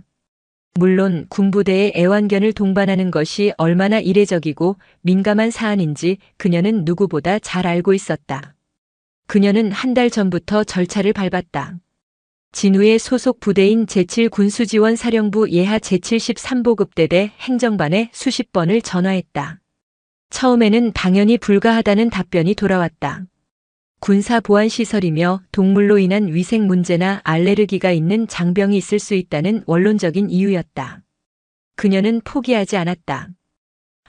물론 군부대에 애완견을 동반하는 것이 얼마나 이례적이고 민감한 사안인지 그녀는 누구보다 잘 알고 있었다. 그녀는 한 달 전부터 절차를 밟았다. 진우의 소속 부대인 제7군수지원사령부 예하 제73보급대대 행정반에 수십 번을 전화했다. 처음에는 당연히 불가하다는 답변이 돌아왔다. 군사보안시설이며 동물로 인한 위생 문제나 알레르기가 있는 장병이 있을 수 있다는 원론적인 이유였다. 그녀는 포기하지 않았다.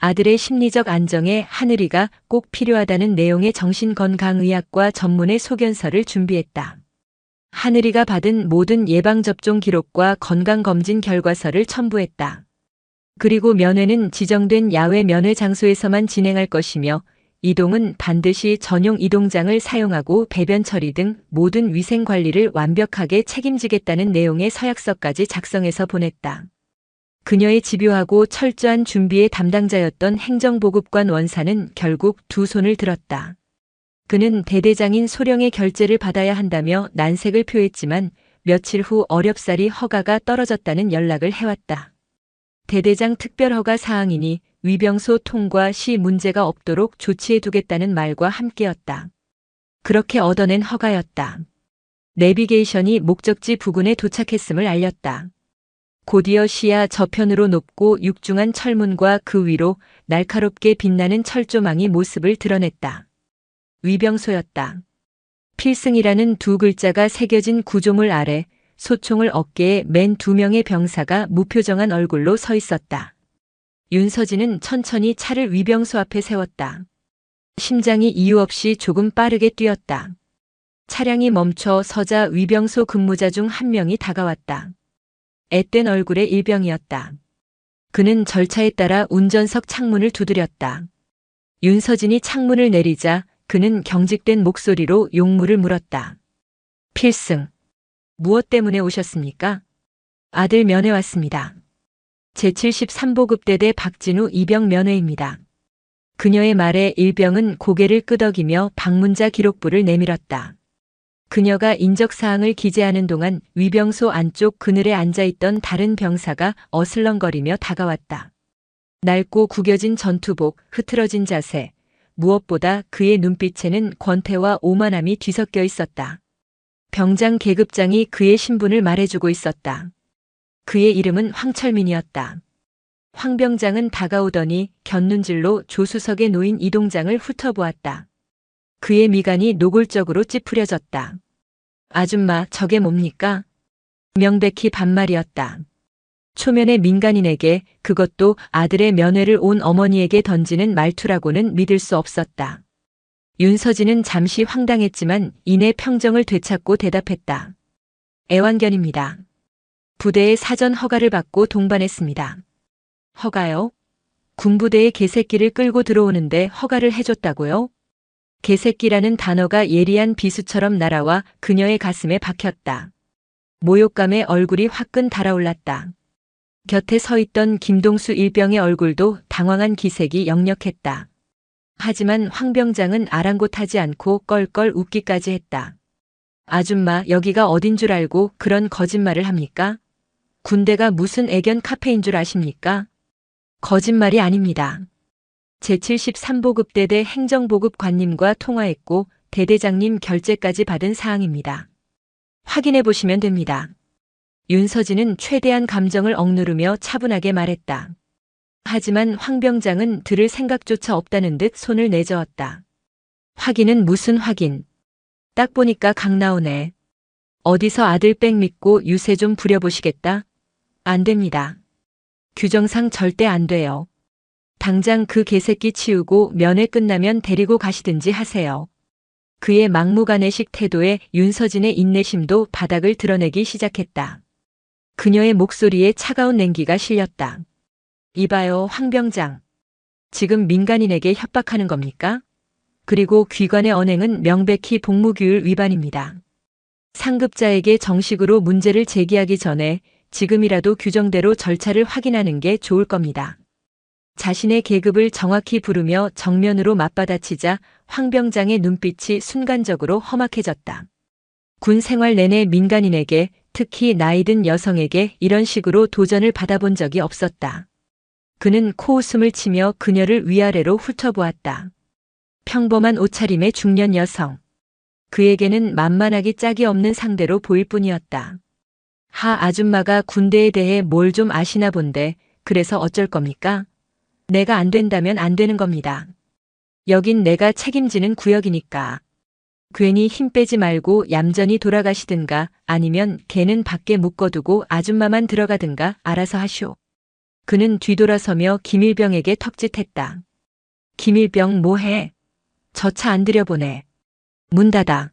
아들의 심리적 안정에 하늘이가 꼭 필요하다는 내용의 정신건강의학과 전문의 소견서를 준비했다. 하늘이가 받은 모든 예방접종 기록과 건강검진 결과서를 첨부했다. 그리고 면회는 지정된 야외 면회 장소에서만 진행할 것이며 이동은 반드시 전용 이동장을 사용하고 배변 처리 등 모든 위생 관리를 완벽하게 책임지겠다는 내용의 서약서까지 작성해서 보냈다. 그녀의 집요하고 철저한 준비의 담당자였던 행정보급관 원사는 결국 두 손을 들었다. 그는 대대장인 소령의 결재를 받아야 한다며 난색을 표했지만 며칠 후 어렵사리 허가가 떨어졌다는 연락을 해왔다. 대대장 특별허가 사항이니 위병소 통과 시 문제가 없도록 조치해두겠다는 말과 함께였다. 그렇게 얻어낸 허가였다. 내비게이션이 목적지 부근에 도착했음을 알렸다. 곧이어 시야 저편으로 높고 육중한 철문과 그 위로 날카롭게 빛나는 철조망이 모습을 드러냈다. 위병소였다. 필승이라는 두 글자가 새겨진 구조물 아래 소총을 어깨에 맨 2명의 병사가 무표정한 얼굴로 서 있었다. 윤서진은 천천히 차를 위병소 앞에 세웠다. 심장이 이유 없이 조금 빠르게 뛰었다. 차량이 멈춰 서자 위병소 근무자 중 한 명이 다가왔다. 앳된 얼굴의 일병이었다. 그는 절차에 따라 운전석 창문을 두드렸다. 윤서진이 창문을 내리자 그는 경직된 목소리로 용무를 물었다. 필승, 무엇 때문에 오셨습니까? 아들 면회 왔습니다. 제73보급대대 박진우 이병 면회입니다. 그녀의 말에 일병은 고개를 끄덕이며 방문자 기록부를 내밀었다. 그녀가 인적사항을 기재하는 동안 위병소 안쪽 그늘에 앉아있던 다른 병사가 어슬렁거리며 다가왔다. 낡고 구겨진 전투복, 흐트러진 자세, 무엇보다 그의 눈빛에는 권태와 오만함이 뒤섞여 있었다. 병장 계급장이 그의 신분을 말해주고 있었다. 그의 이름은 황철민이었다. 황 병장은 다가오더니 곁눈질로 조수석에 놓인 이동장을 훑어보았다. 그의 미간이 노골적으로 찌푸려졌다. 아줌마, 저게 뭡니까? 명백히 반말이었다. 초면의 민간인에게, 그것도 아들의 면회를 온 어머니에게 던지는 말투라고는 믿을 수 없었다. 윤서진은 잠시 황당했지만 이내 평정을 되찾고 대답했다. 애완견입니다. 부대의 사전 허가를 받고 동반했습니다. 허가요? 군부대에 개새끼를 끌고 들어오는데 허가를 해줬다고요? 개새끼라는 단어가 예리한 비수처럼 날아와 그녀의 가슴에 박혔다. 모욕감에 얼굴이 화끈 달아올랐다. 곁에 서 있던 김동수 일병의 얼굴도 당황한 기색이 역력했다. 하지만 황 병장은 아랑곳하지 않고 껄껄 웃기까지 했다. 아줌마, 여기가 어딘 줄 알고 그런 거짓말을 합니까? 군대가 무슨 애견 카페인 줄 아십니까? 거짓말이 아닙니다. 제73보급대대 행정보급관님과 통화했고 대대장님 결재까지 받은 사항입니다. 확인해 보시면 됩니다. 윤서진은 최대한 감정을 억누르며 차분하게 말했다. 하지만 황 병장은 들을 생각조차 없다는 듯 손을 내저었다. 확인은 무슨 확인? 딱 보니까 강 나오네. 어디서 아들 백 믿고 유세 좀 부려보시겠다? 안 됩니다. 규정상 절대 안 돼요. 당장 그 개새끼 치우고 면회 끝나면 데리고 가시든지 하세요. 그의 막무가내식 태도에 윤서진의 인내심도 바닥을 드러내기 시작했다. 그녀의 목소리에 차가운 냉기가 실렸다. 이봐요, 황 병장. 지금 민간인에게 협박하는 겁니까? 그리고 귀관의 언행은 명백히 복무규율 위반입니다. 상급자에게 정식으로 문제를 제기하기 전에 지금이라도 규정대로 절차를 확인하는 게 좋을 겁니다. 자신의 계급을 정확히 부르며 정면으로 맞받아치자 황 병장의 눈빛이 순간적으로 험악해졌다. 군 생활 내내 민간인에게, 특히 나이든 여성에게 이런 식으로 도전을 받아본 적이 없었다. 그는 코웃음을 치며 그녀를 위아래로 훑어보았다. 평범한 옷차림의 중년 여성. 그에게는 만만하기 짝이 없는 상대로 보일 뿐이었다. 하, 아줌마가 군대에 대해 뭘 좀 아시나 본데 그래서 어쩔 겁니까? 내가 안 된다면 안 되는 겁니다. 여긴 내가 책임지는 구역이니까. 괜히 힘 빼지 말고 얌전히 돌아가시든가 아니면 걔는 밖에 묶어두고 아줌마만 들어가든가 알아서 하쇼. 그는 뒤돌아서며 김일병에게 턱짓했다. 김일병 뭐해? 저 차 안 들여보내. 문 닫아.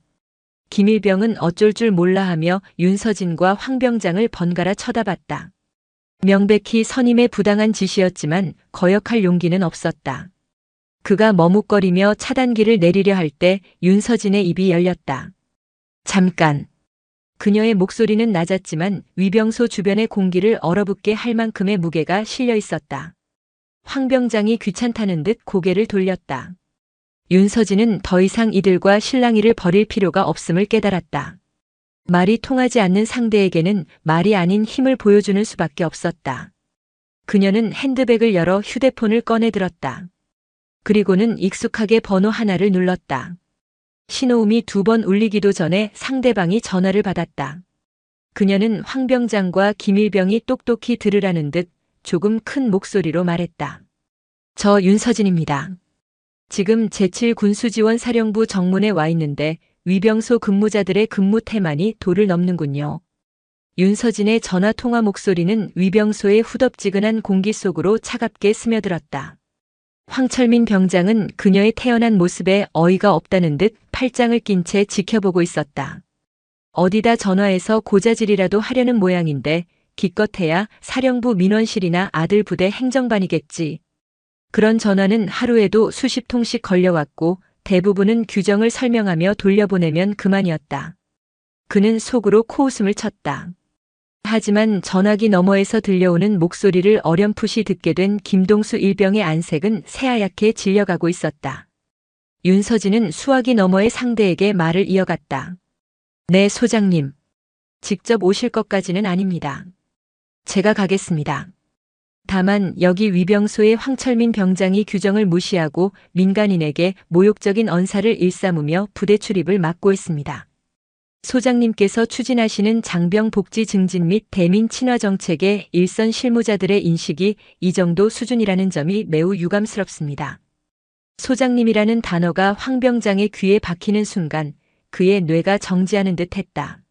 김일병은 어쩔 줄 몰라 하며 윤서진과 황 병장을 번갈아 쳐다봤다. 명백히 선임의 부당한 지시였지만 거역할 용기는 없었다. 그가 머뭇거리며 차단기를 내리려 할 때 윤서진의 입이 열렸다. 잠깐. 그녀의 목소리는 낮았지만 위병소 주변의 공기를 얼어붙게 할 만큼의 무게가 실려 있었다. 황 병장이 귀찮다는 듯 고개를 돌렸다. 윤서진은 더 이상 이들과 실랑이를 벌일 필요가 없음을 깨달았다. 말이 통하지 않는 상대에게는 말이 아닌 힘을 보여주는 수밖에 없었다. 그녀는 핸드백을 열어 휴대폰을 꺼내 들었다. 그리고는 익숙하게 번호 하나를 눌렀다. 신호음이 2번 울리기도 전에 상대방이 전화를 받았다. 그녀는 황병장과 김일병이 똑똑히 들으라는 듯 조금 큰 목소리로 말했다. 저 윤서진입니다. 지금 제7군수지원사령부 정문에 와 있는데 위병소 근무자들의 근무 태만이 도를 넘는군요. 윤서진의 전화 통화 목소리는 위병소의 후덥지근한 공기 속으로 차갑게 스며들었다. 황철민 병장은 그녀의 태연한 모습에 어이가 없다는 듯 팔짱을 낀 채 지켜보고 있었다. 어디다 전화해서 고자질이라도 하려는 모양인데 기껏해야 사령부 민원실이나 아들 부대 행정반이겠지. 그런 전화는 하루에도 수십 통씩 걸려왔고 대부분은 규정을 설명하며 돌려보내면 그만이었다. 그는 속으로 코웃음을 쳤다. 하지만 전화기 너머에서 들려오는 목소리를 어렴풋이 듣게 된 김동수 일병의 안색은 새하얗게 질려가고 있었다. 윤서진은 수화기 너머의 상대에게 말을 이어갔다. 네, 소장님. 직접 오실 것까지는 아닙니다. 제가 가겠습니다. 다만 여기 위병소의 황철민 병장이 규정을 무시하고 민간인에게 모욕적인 언사를 일삼으며 부대 출입을 막고 있습니다. 소장님께서 추진하시는 장병 복지 증진 및 대민 친화 정책의 일선 실무자들의 인식이 이 정도 수준이라는 점이 매우 유감스럽습니다. 소장님이라는 단어가 황 병장의 귀에 박히는 순간 그의 뇌가 정지하는 듯 했다.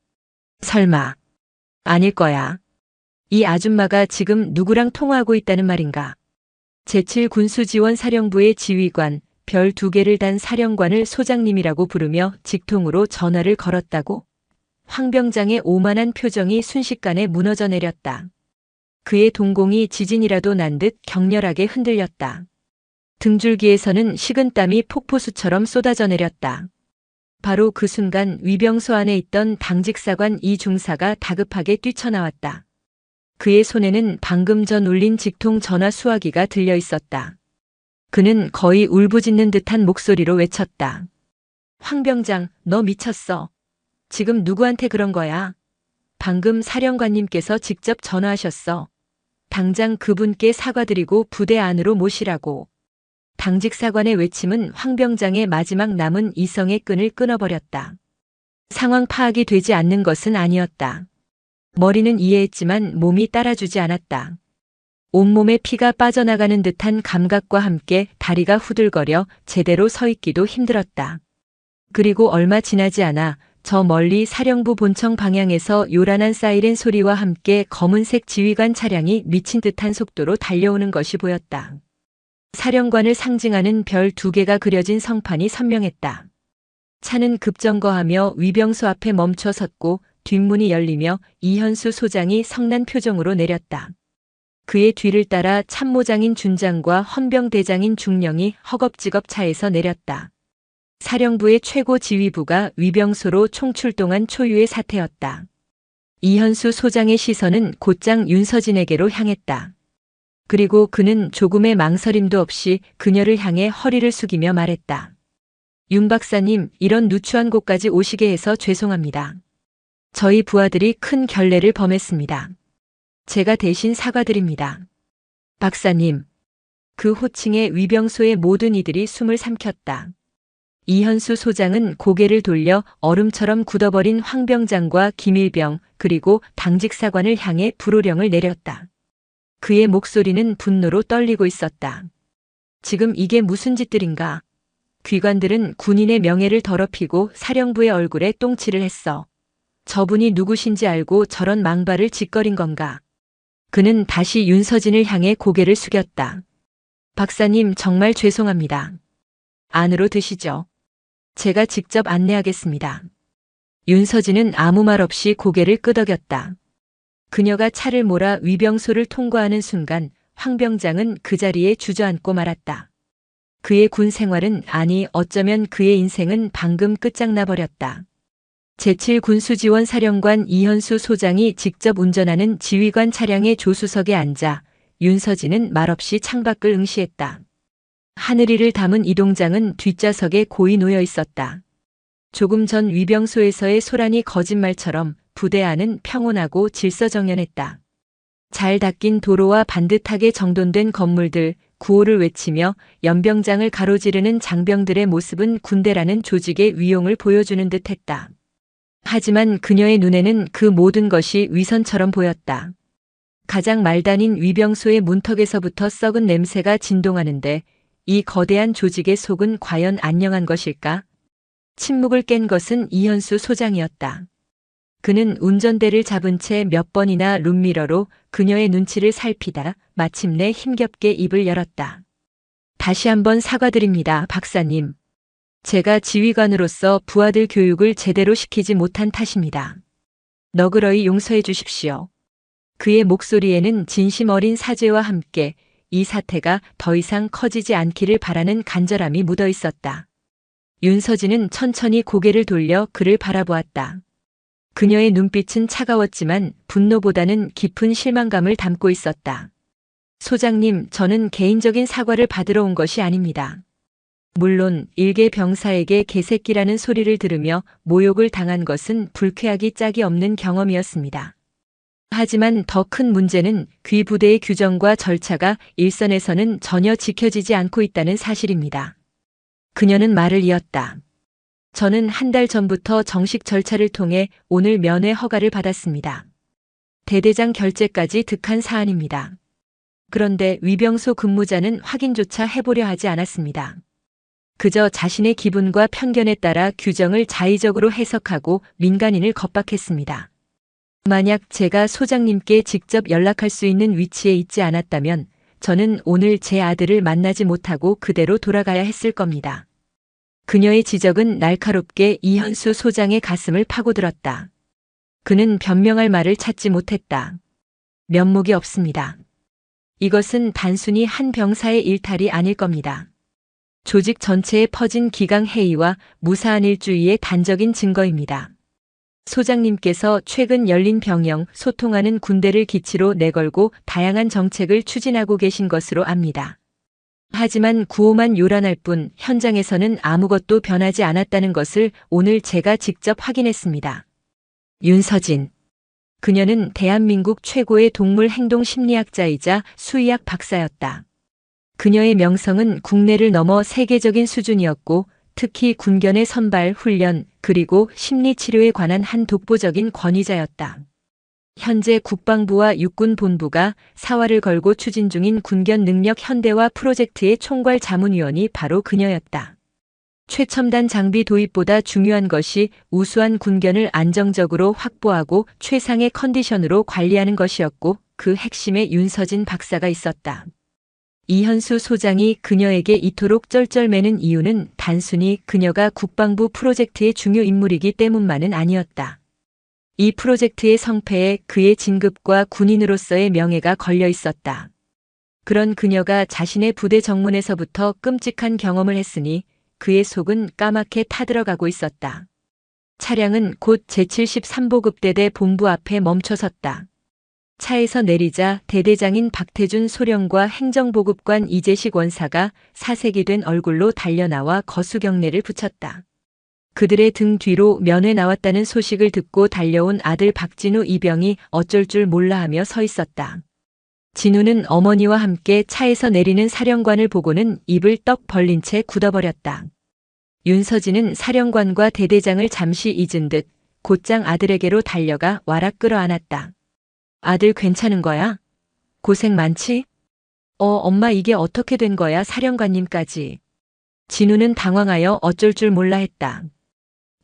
설마 아닐 거야. 이 아줌마가 지금 누구랑 통화하고 있다는 말인가? 제7군수지원사령부의 지휘관, 별 2개를 단 사령관을 소장님이라고 부르며 직통으로 전화를 걸었다고? 황 병장의 오만한 표정이 순식간에 무너져 내렸다. 그의 동공이 지진이라도 난 듯 격렬하게 흔들렸다. 등줄기에서는 식은땀이 폭포수처럼 쏟아져 내렸다. 바로 그 순간 위병소 안에 있던 당직사관 이 중사가 다급하게 뛰쳐나왔다. 그의 손에는 방금 전 울린 직통 전화 수화기가 들려 있었다. 그는 거의 울부짖는 듯한 목소리로 외쳤다. 황 병장, 너 미쳤어. 지금 누구한테 그런 거야? 방금 사령관님께서 직접 전화하셨어. 당장 그분께 사과드리고 부대 안으로 모시라고. 당직사관의 외침은 황 병장의 마지막 남은 이성의 끈을 끊어버렸다. 상황 파악이 되지 않는 것은 아니었다. 머리는 이해했지만 몸이 따라주지 않았다. 온몸에 피가 빠져나가는 듯한 감각과 함께 다리가 후들거려 제대로 서 있기도 힘들었다. 그리고 얼마 지나지 않아 저 멀리 사령부 본청 방향에서 요란한 사이렌 소리와 함께 검은색 지휘관 차량이 미친 듯한 속도로 달려오는 것이 보였다. 사령관을 상징하는 별 2개가 그려진 성판이 선명했다. 차는 급정거하며 위병소 앞에 멈춰 섰고 뒷문이 열리며 이현수 소장이 성난 표정으로 내렸다. 그의 뒤를 따라 참모장인 준장과 헌병대장인 중령이 허겁지겁 차에서 내렸다. 사령부의 최고 지휘부가 위병소로 총출동한 초유의 사태였다. 이현수 소장의 시선은 곧장 윤서진에게로 향했다. 그리고 그는 조금의 망설임도 없이 그녀를 향해 허리를 숙이며 말했다. 윤 박사님, 이런 누추한 곳까지 오시게 해서 죄송합니다. 저희 부하들이 큰 결례를 범했습니다. 제가 대신 사과드립니다. 박사님. 그 호칭에 위병소의 모든 이들이 숨을 삼켰다. 이현수 소장은 고개를 돌려 얼음처럼 굳어버린 황 병장과 김일병 그리고 당직사관을 향해 불호령을 내렸다. 그의 목소리는 분노로 떨리고 있었다. 지금 이게 무슨 짓들인가? 귀관들은 군인의 명예를 더럽히고 사령부의 얼굴에 똥칠을 했어. 저분이 누구신지 알고 저런 망발을 짓거린 건가? 그는 다시 윤서진을 향해 고개를 숙였다. 박사님, 정말 죄송합니다. 안으로 드시죠. 제가 직접 안내하겠습니다. 윤서진은 아무 말 없이 고개를 끄덕였다. 그녀가 차를 몰아 위병소를 통과하는 순간 황 병장은 그 자리에 주저앉고 말았다. 그의 군 생활은, 아니 어쩌면 그의 인생은 방금 끝장나 버렸다. 제7군수지원사령관 이현수 소장이 직접 운전하는 지휘관 차량의 조수석에 앉아 윤서진은 말없이 창밖을 응시했다. 하늘이를 담은 이동장은 뒷좌석에 고이 놓여 있었다. 조금 전 위병소에서의 소란이 거짓말처럼 부대 안은 평온하고 질서정연했다. 잘 닦인 도로와 반듯하게 정돈된 건물들, 구호를 외치며 연병장을 가로지르는 장병들의 모습은 군대라는 조직의 위용을 보여주는 듯했다. 하지만 그녀의 눈에는 그 모든 것이 위선처럼 보였다. 가장 말단인 위병소의 문턱에서부터 썩은 냄새가 진동하는데 이 거대한 조직의 속은 과연 안녕한 것일까? 침묵을 깬 것은 이현수 소장이었다. 그는 운전대를 잡은 채 몇 번이나 룸미러로 그녀의 눈치를 살피다 마침내 힘겹게 입을 열었다. 다시 한번 사과드립니다, 박사님. 제가 지휘관으로서 부하들 교육을 제대로 시키지 못한 탓입니다. 너그러이 용서해 주십시오. 그의 목소리에는 진심 어린 사죄와 함께 이 사태가 더 이상 커지지 않기를 바라는 간절함이 묻어 있었다. 윤서진은 천천히 고개를 돌려 그를 바라보았다. 그녀의 눈빛은 차가웠지만 분노보다는 깊은 실망감을 담고 있었다. 소장님, 저는 개인적인 사과를 받으러 온 것이 아닙니다. 물론 일개 병사에게 개새끼라는 소리를 들으며 모욕을 당한 것은 불쾌하기 짝이 없는 경험이었습니다. 하지만 더 큰 문제는 귀부대의 규정과 절차가 일선에서는 전혀 지켜지지 않고 있다는 사실입니다. 그녀는 말을 이었다. 저는 한 달 전부터 정식 절차를 통해 오늘 면회 허가를 받았습니다. 대대장 결재까지 득한 사안입니다. 그런데 위병소 근무자는 확인조차 해보려 하지 않았습니다. 그저 자신의 기분과 편견에 따라 규정을 자의적으로 해석하고 민간인을 겁박했습니다. 만약 제가 소장님께 직접 연락할 수 있는 위치에 있지 않았다면 저는 오늘 제 아들을 만나지 못하고 그대로 돌아가야 했을 겁니다. 그녀의 지적은 날카롭게 이현수 소장의 가슴을 파고들었다. 그는 변명할 말을 찾지 못했다. 면목이 없습니다. 이것은 단순히 한 병사의 일탈이 아닐 겁니다. 조직 전체에 퍼진 기강 해이와 무사한 일주의의 단적인 증거입니다. 소장님께서 최근 열린 병영, 소통하는 군대를 기치로 내걸고 다양한 정책을 추진하고 계신 것으로 압니다. 하지만 구호만 요란할 뿐 현장에서는 아무것도 변하지 않았다는 것을 오늘 제가 직접 확인했습니다. 윤서진. 그녀는 대한민국 최고의 동물 행동 심리학자이자 수의학 박사였다. 그녀의 명성은 국내를 넘어 세계적인 수준이었고 특히 군견의 선발, 훈련, 그리고 심리치료에 관한 한 독보적인 권위자였다. 현재 국방부와 육군본부가 사활을 걸고 추진 중인 군견 능력 현대화 프로젝트의 총괄 자문위원이 바로 그녀였다. 최첨단 장비 도입보다 중요한 것이 우수한 군견을 안정적으로 확보하고 최상의 컨디션으로 관리하는 것이었고 그 핵심에 윤서진 박사가 있었다. 이현수 소장이 그녀에게 이토록 쩔쩔매는 이유는 단순히 그녀가 국방부 프로젝트의 중요 인물이기 때문만은 아니었다. 이 프로젝트의 성패에 그의 진급과 군인으로서의 명예가 걸려 있었다. 그런 그녀가 자신의 부대 정문에서부터 끔찍한 경험을 했으니 그의 속은 까맣게 타들어가고 있었다. 차량은 곧 제73보급대대 본부 앞에 멈춰섰다. 차에서 내리자 대대장인 박태준 소령과 행정보급관 이재식 원사가 사색이 된 얼굴로 달려나와 거수경례를 붙였다. 그들의 등 뒤로 면회 나왔다는 소식을 듣고 달려온 아들 박진우 이병이 어쩔 줄 몰라하며 서 있었다. 진우는 어머니와 함께 차에서 내리는 사령관을 보고는 입을 떡 벌린 채 굳어버렸다. 윤서진은 사령관과 대대장을 잠시 잊은 듯 곧장 아들에게로 달려가 와락 끌어안았다. 아들 괜찮은 거야? 고생 많지? 엄마 이게 어떻게 된 거야 사령관님까지. 진우는 당황하여 어쩔 줄 몰라 했다.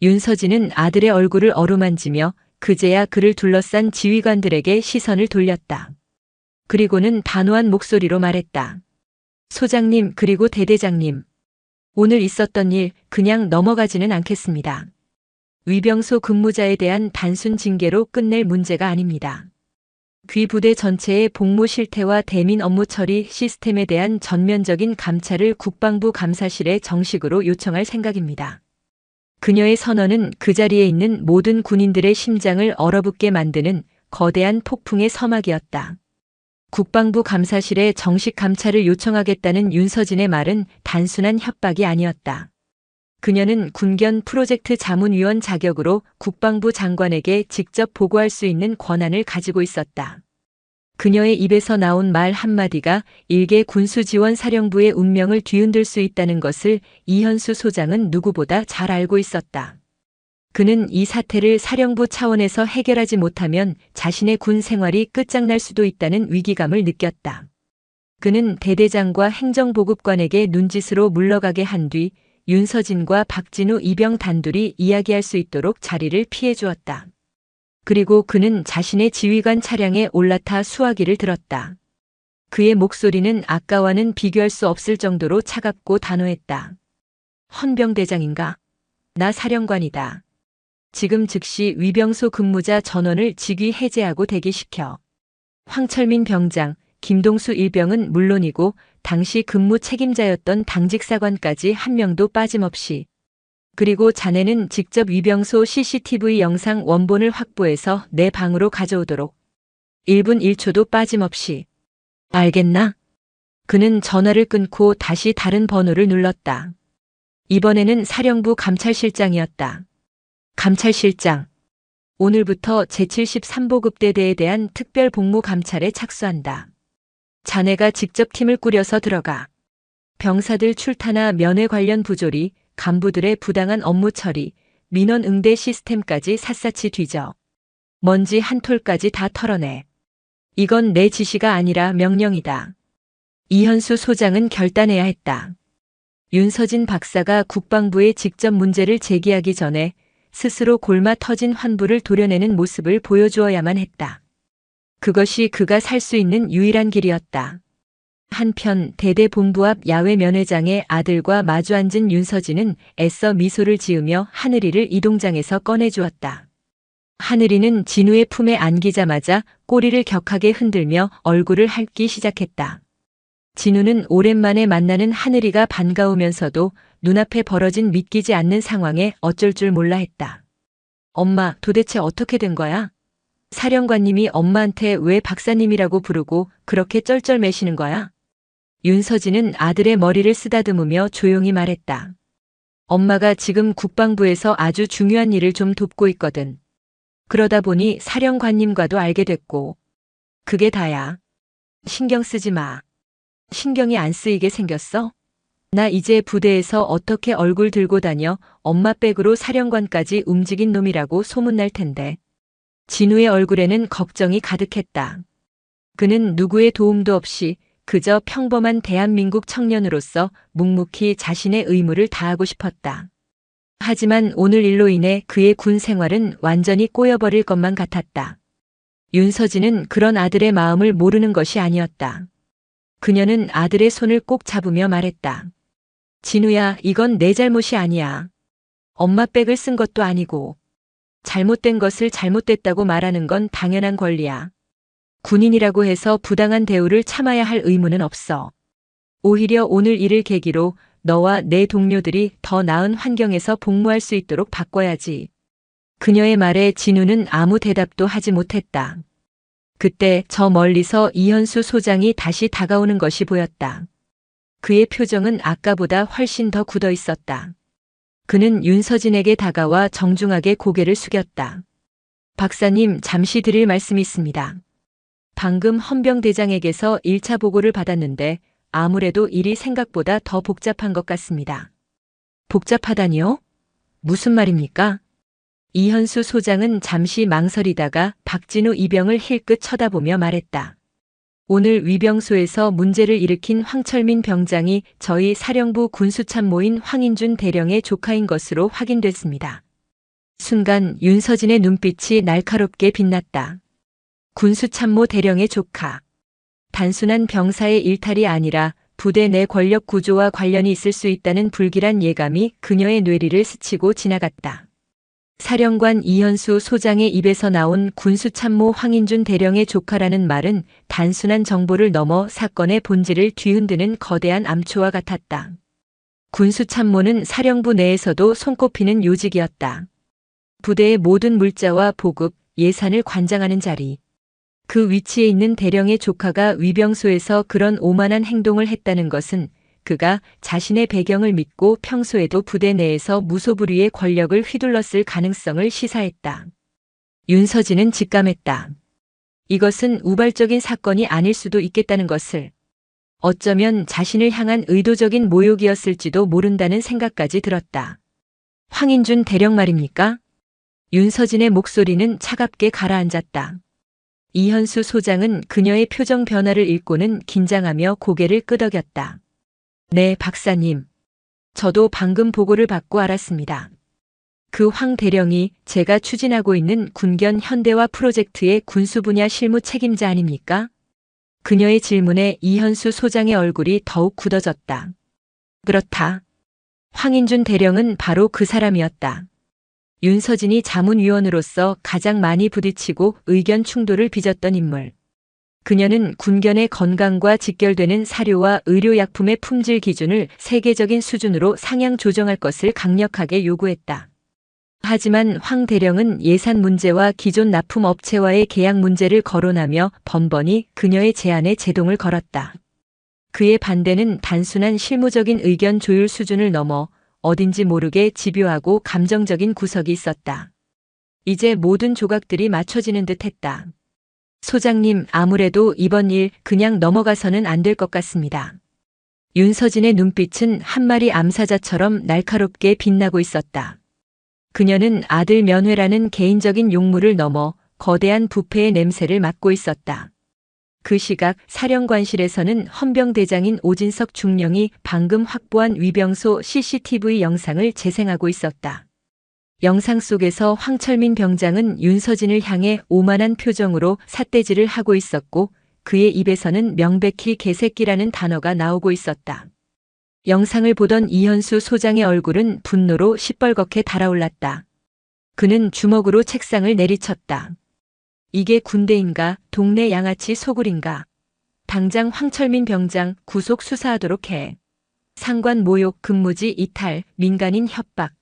윤서진은 아들의 얼굴을 어루만지며 그제야 그를 둘러싼 지휘관들에게 시선을 돌렸다. 그리고는 단호한 목소리로 말했다. 소장님 그리고 대대장님. 오늘 있었던 일 그냥 넘어가지는 않겠습니다. 위병소 근무자에 대한 단순 징계로 끝낼 문제가 아닙니다. 귀부대 전체의 복무 실태와 대민 업무 처리 시스템에 대한 전면적인 감찰을 국방부 감사실에 정식으로 요청할 생각입니다. 그녀의 선언은 그 자리에 있는 모든 군인들의 심장을 얼어붙게 만드는 거대한 폭풍의 서막이었다. 국방부 감사실에 정식 감찰을 요청하겠다는 윤서진의 말은 단순한 협박이 아니었다. 그녀는 군견 프로젝트 자문위원 자격으로 국방부 장관에게 직접 보고할 수 있는 권한을 가지고 있었다. 그녀의 입에서 나온 말 한마디가 일개 군수지원사령부의 운명을 뒤흔들 수 있다는 것을 이현수 소장은 누구보다 잘 알고 있었다. 그는 이 사태를 사령부 차원에서 해결하지 못하면 자신의 군 생활이 끝장날 수도 있다는 위기감을 느꼈다. 그는 대대장과 행정보급관에게 눈짓으로 물러가게 한 뒤 윤서진과 박진우 이병 단둘이 이야기할 수 있도록 자리를 피해 주었다. 그리고 그는 자신의 지휘관 차량에 올라타 수화기를 들었다. 그의 목소리는 아까와는 비교할 수 없을 정도로 차갑고 단호했다. 헌병대장인가? 나 사령관이다. 지금 즉시 위병소 근무자 전원을 직위 해제하고 대기시켜. 황철민 병장, 김동수 일병은 물론이고 당시 근무 책임자였던 당직사관까지 한 명도 빠짐없이. 그리고 자네는 직접 위병소 CCTV 영상 원본을 확보해서 내 방으로 가져오도록. 1분 1초도 빠짐없이. 알겠나? 그는 전화를 끊고 다시 다른 번호를 눌렀다. 이번에는 사령부 감찰실장이었다. 감찰실장. 오늘부터 제73보급대대에 대한 특별 복무 감찰에 착수한다. 자네가 직접 팀을 꾸려서 들어가. 병사들 출타나 면회 관련 부조리, 간부들의 부당한 업무 처리, 민원 응대 시스템까지 샅샅이 뒤져. 먼지 한 톨까지 다 털어내. 이건 내 지시가 아니라 명령이다. 이현수 소장은 결단해야 했다. 윤서진 박사가 국방부에 직접 문제를 제기하기 전에 스스로 골마 터진 환부를 도려내는 모습을 보여주어야만 했다. 그것이 그가 살 수 있는 유일한 길이었다. 한편 대대 본부 앞 야외 면회장의 아들과 마주 앉은 윤서진은 애써 미소를 지으며 하늘이를 이동장에서 꺼내주었다. 하늘이는 진우의 품에 안기자마자 꼬리를 격하게 흔들며 얼굴을 핥기 시작했다. 진우는 오랜만에 만나는 하늘이가 반가우면서도 눈앞에 벌어진 믿기지 않는 상황에 어쩔 줄 몰라 했다. 엄마, 도대체 어떻게 된 거야? 사령관님이 엄마한테 왜 박사님이라고 부르고 그렇게 쩔쩔매시는 거야? 윤서진은 아들의 머리를 쓰다듬으며 조용히 말했다. 엄마가 지금 국방부에서 아주 중요한 일을 좀 돕고 있거든. 그러다 보니 사령관님과도 알게 됐고. 그게 다야. 신경 쓰지 마. 신경이 안 쓰이게 생겼어? 나 이제 부대에서 어떻게 얼굴 들고 다녀 엄마 백으로 사령관까지 움직인 놈이라고 소문날 텐데. 진우의 얼굴에는 걱정이 가득했다. 그는 누구의 도움도 없이 그저 평범한 대한민국 청년으로서 묵묵히 자신의 의무를 다하고 싶었다. 하지만 오늘 일로 인해 그의 군 생활은 완전히 꼬여버릴 것만 같았다. 윤서진은 그런 아들의 마음을 모르는 것이 아니었다. 그녀는 아들의 손을 꼭 잡으며 말했다. 진우야, 이건 내 잘못이 아니야. 엄마 백을 쓴 것도 아니고. 잘못된 것을 잘못됐다고 말하는 건 당연한 권리야. 군인이라고 해서 부당한 대우를 참아야 할 의무는 없어. 오히려 오늘 일을 계기로 너와 내 동료들이 더 나은 환경에서 복무할 수 있도록 바꿔야지. 그녀의 말에 진우는 아무 대답도 하지 못했다. 그때 저 멀리서 이현수 소장이 다시 다가오는 것이 보였다. 그의 표정은 아까보다 훨씬 더 굳어 있었다. 그는 윤서진에게 다가와 정중하게 고개를 숙였다. 박사님, 잠시 드릴 말씀이 있습니다. 방금 헌병대장에게서 1차 보고를 받았는데 아무래도 일이 생각보다 더 복잡한 것 같습니다. 복잡하다니요? 무슨 말입니까? 이현수 소장은 잠시 망설이다가 박진우 이병을 힐끗 쳐다보며 말했다. 오늘 위병소에서 문제를 일으킨 황철민 병장이 저희 사령부 군수참모인 황인준 대령의 조카인 것으로 확인됐습니다. 순간 윤서진의 눈빛이 날카롭게 빛났다. 군수참모 대령의 조카. 단순한 병사의 일탈이 아니라 부대 내 권력 구조와 관련이 있을 수 있다는 불길한 예감이 그녀의 뇌리를 스치고 지나갔다. 사령관 이현수 소장의 입에서 나온 군수참모 황인준 대령의 조카라는 말은 단순한 정보를 넘어 사건의 본질을 뒤흔드는 거대한 암초와 같았다. 군수참모는 사령부 내에서도 손꼽히는 요직이었다. 부대의 모든 물자와 보급, 예산을 관장하는 자리. 그 위치에 있는 대령의 조카가 위병소에서 그런 오만한 행동을 했다는 것은 그가 자신의 배경을 믿고 평소에도 부대 내에서 무소불위의 권력을 휘둘렀을 가능성을 시사했다. 윤서진은 직감했다. 이것은 우발적인 사건이 아닐 수도 있겠다는 것을, 어쩌면 자신을 향한 의도적인 모욕이었을지도 모른다는 생각까지 들었다. 황인준 대령 말입니까? 윤서진의 목소리는 차갑게 가라앉았다. 이현수 소장은 그녀의 표정 변화를 읽고는 긴장하며 고개를 끄덕였다. 네, 박사님. 저도 방금 보고를 받고 알았습니다. 그 황 대령이 제가 추진하고 있는 군견 현대화 프로젝트의 군수 분야 실무 책임자 아닙니까? 그녀의 질문에 이현수 소장의 얼굴이 더욱 굳어졌다. 그렇다. 황인준 대령은 바로 그 사람이었다. 윤서진이 자문위원으로서 가장 많이 부딪히고 의견 충돌을 빚었던 인물. 그녀는 군견의 건강과 직결되는 사료와 의료약품의 품질 기준을 세계적인 수준으로 상향 조정할 것을 강력하게 요구했다. 하지만 황 대령은 예산 문제와 기존 납품업체와의 계약 문제를 거론하며 번번이 그녀의 제안에 제동을 걸었다. 그의 반대는 단순한 실무적인 의견 조율 수준을 넘어 어딘지 모르게 집요하고 감정적인 구석이 있었다. 이제 모든 조각들이 맞춰지는 듯했다. 소장님, 아무래도 이번 일 그냥 넘어가서는 안 될 것 같습니다. 윤서진의 눈빛은 한 마리 암사자처럼 날카롭게 빛나고 있었다. 그녀는 아들 면회라는 개인적인 용무를 넘어 거대한 부패의 냄새를 맡고 있었다. 그 시각 사령관실에서는 헌병대장인 오진석 중령이 방금 확보한 위병소 CCTV 영상을 재생하고 있었다. 영상 속에서 황철민 병장은 윤서진을 향해 오만한 표정으로 삿대질을 하고 있었고 그의 입에서는 명백히 개새끼라는 단어가 나오고 있었다. 영상을 보던 이현수 소장의 얼굴은 분노로 시뻘겋게 달아올랐다. 그는 주먹으로 책상을 내리쳤다. 이게 군대인가, 동네 양아치 소굴인가. 당장 황철민 병장 구속 수사하도록 해. 상관 모욕, 근무지 이탈, 민간인 협박.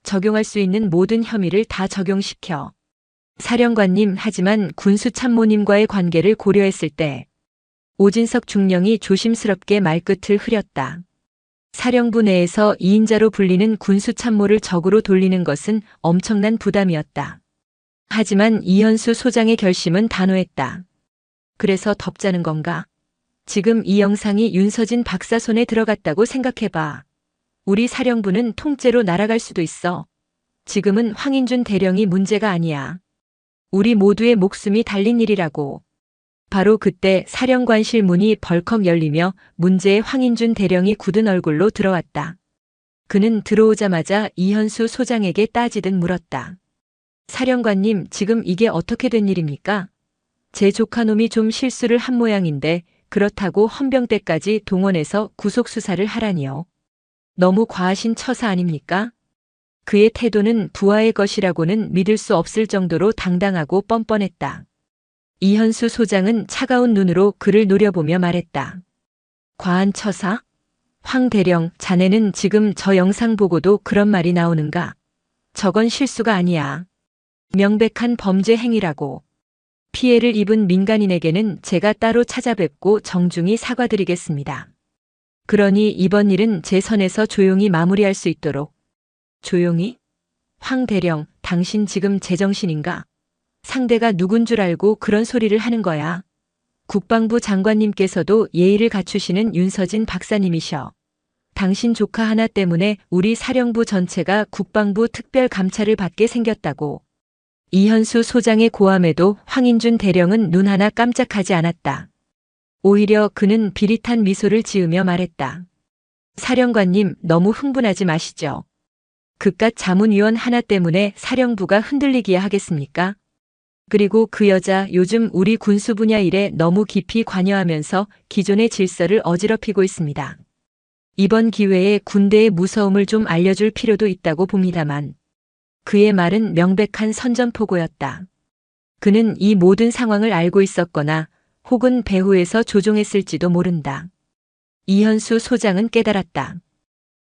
적용할 수 있는 모든 혐의를 다 적용시켜. 사령관님, 하지만 군수참모님과의 관계를 고려했을 때 오진석 중령이 조심스럽게 말끝을 흐렸다. 사령부 내에서 2인자로 불리는 군수참모를 적으로 돌리는 것은 엄청난 부담이었다. 하지만 이현수 소장의 결심은 단호했다. 그래서 덮자는 건가? 지금 이 영상이 윤서진 박사 손에 들어갔다고 생각해봐. 우리 사령부는 통째로 날아갈 수도 있어. 지금은 황인준 대령이 문제가 아니야. 우리 모두의 목숨이 달린 일이라고. 바로 그때 사령관실 문이 벌컥 열리며 문제의 황인준 대령이 굳은 얼굴로 들어왔다. 그는 들어오자마자 이현수 소장에게 따지듯 물었다. 사령관님, 지금 이게 어떻게 된 일입니까? 제 조카놈이 좀 실수를 한 모양인데 그렇다고 헌병대까지 동원해서 구속수사를 하라니요. 너무 과하신 처사 아닙니까? 그의 태도는 부하의 것이라고는 믿을 수 없을 정도로 당당하고 뻔뻔했다. 이현수 소장은 차가운 눈으로 그를 노려보며 말했다. 과한 처사? 황 대령, 자네는 지금 저 영상 보고도 그런 말이 나오는가? 저건 실수가 아니야. 명백한 범죄 행위라고. 피해를 입은 민간인에게는 제가 따로 찾아뵙고 정중히 사과드리겠습니다. 그러니 이번 일은 제 선에서 조용히 마무리할 수 있도록. 조용히? 황 대령, 당신 지금 제정신인가? 상대가 누군 줄 알고 그런 소리를 하는 거야. 국방부 장관님께서도 예의를 갖추시는 윤서진 박사님이셔. 당신 조카 하나 때문에 우리 사령부 전체가 국방부 특별 감찰을 받게 생겼다고. 이현수 소장의 고함에도 황인준 대령은 눈 하나 깜짝하지 않았다. 오히려 그는 비릿한 미소를 지으며 말했다. 사령관님, 너무 흥분하지 마시죠. 그깟 자문위원 하나 때문에 사령부가 흔들리기야 하겠습니까? 그리고 그 여자 요즘 우리 군수 분야 일에 너무 깊이 관여하면서 기존의 질서를 어지럽히고 있습니다. 이번 기회에 군대의 무서움을 좀 알려줄 필요도 있다고 봅니다만. 그의 말은 명백한 선전포고였다. 그는 이 모든 상황을 알고 있었거나 혹은 배후에서 조종했을지도 모른다. 이현수 소장은 깨달았다.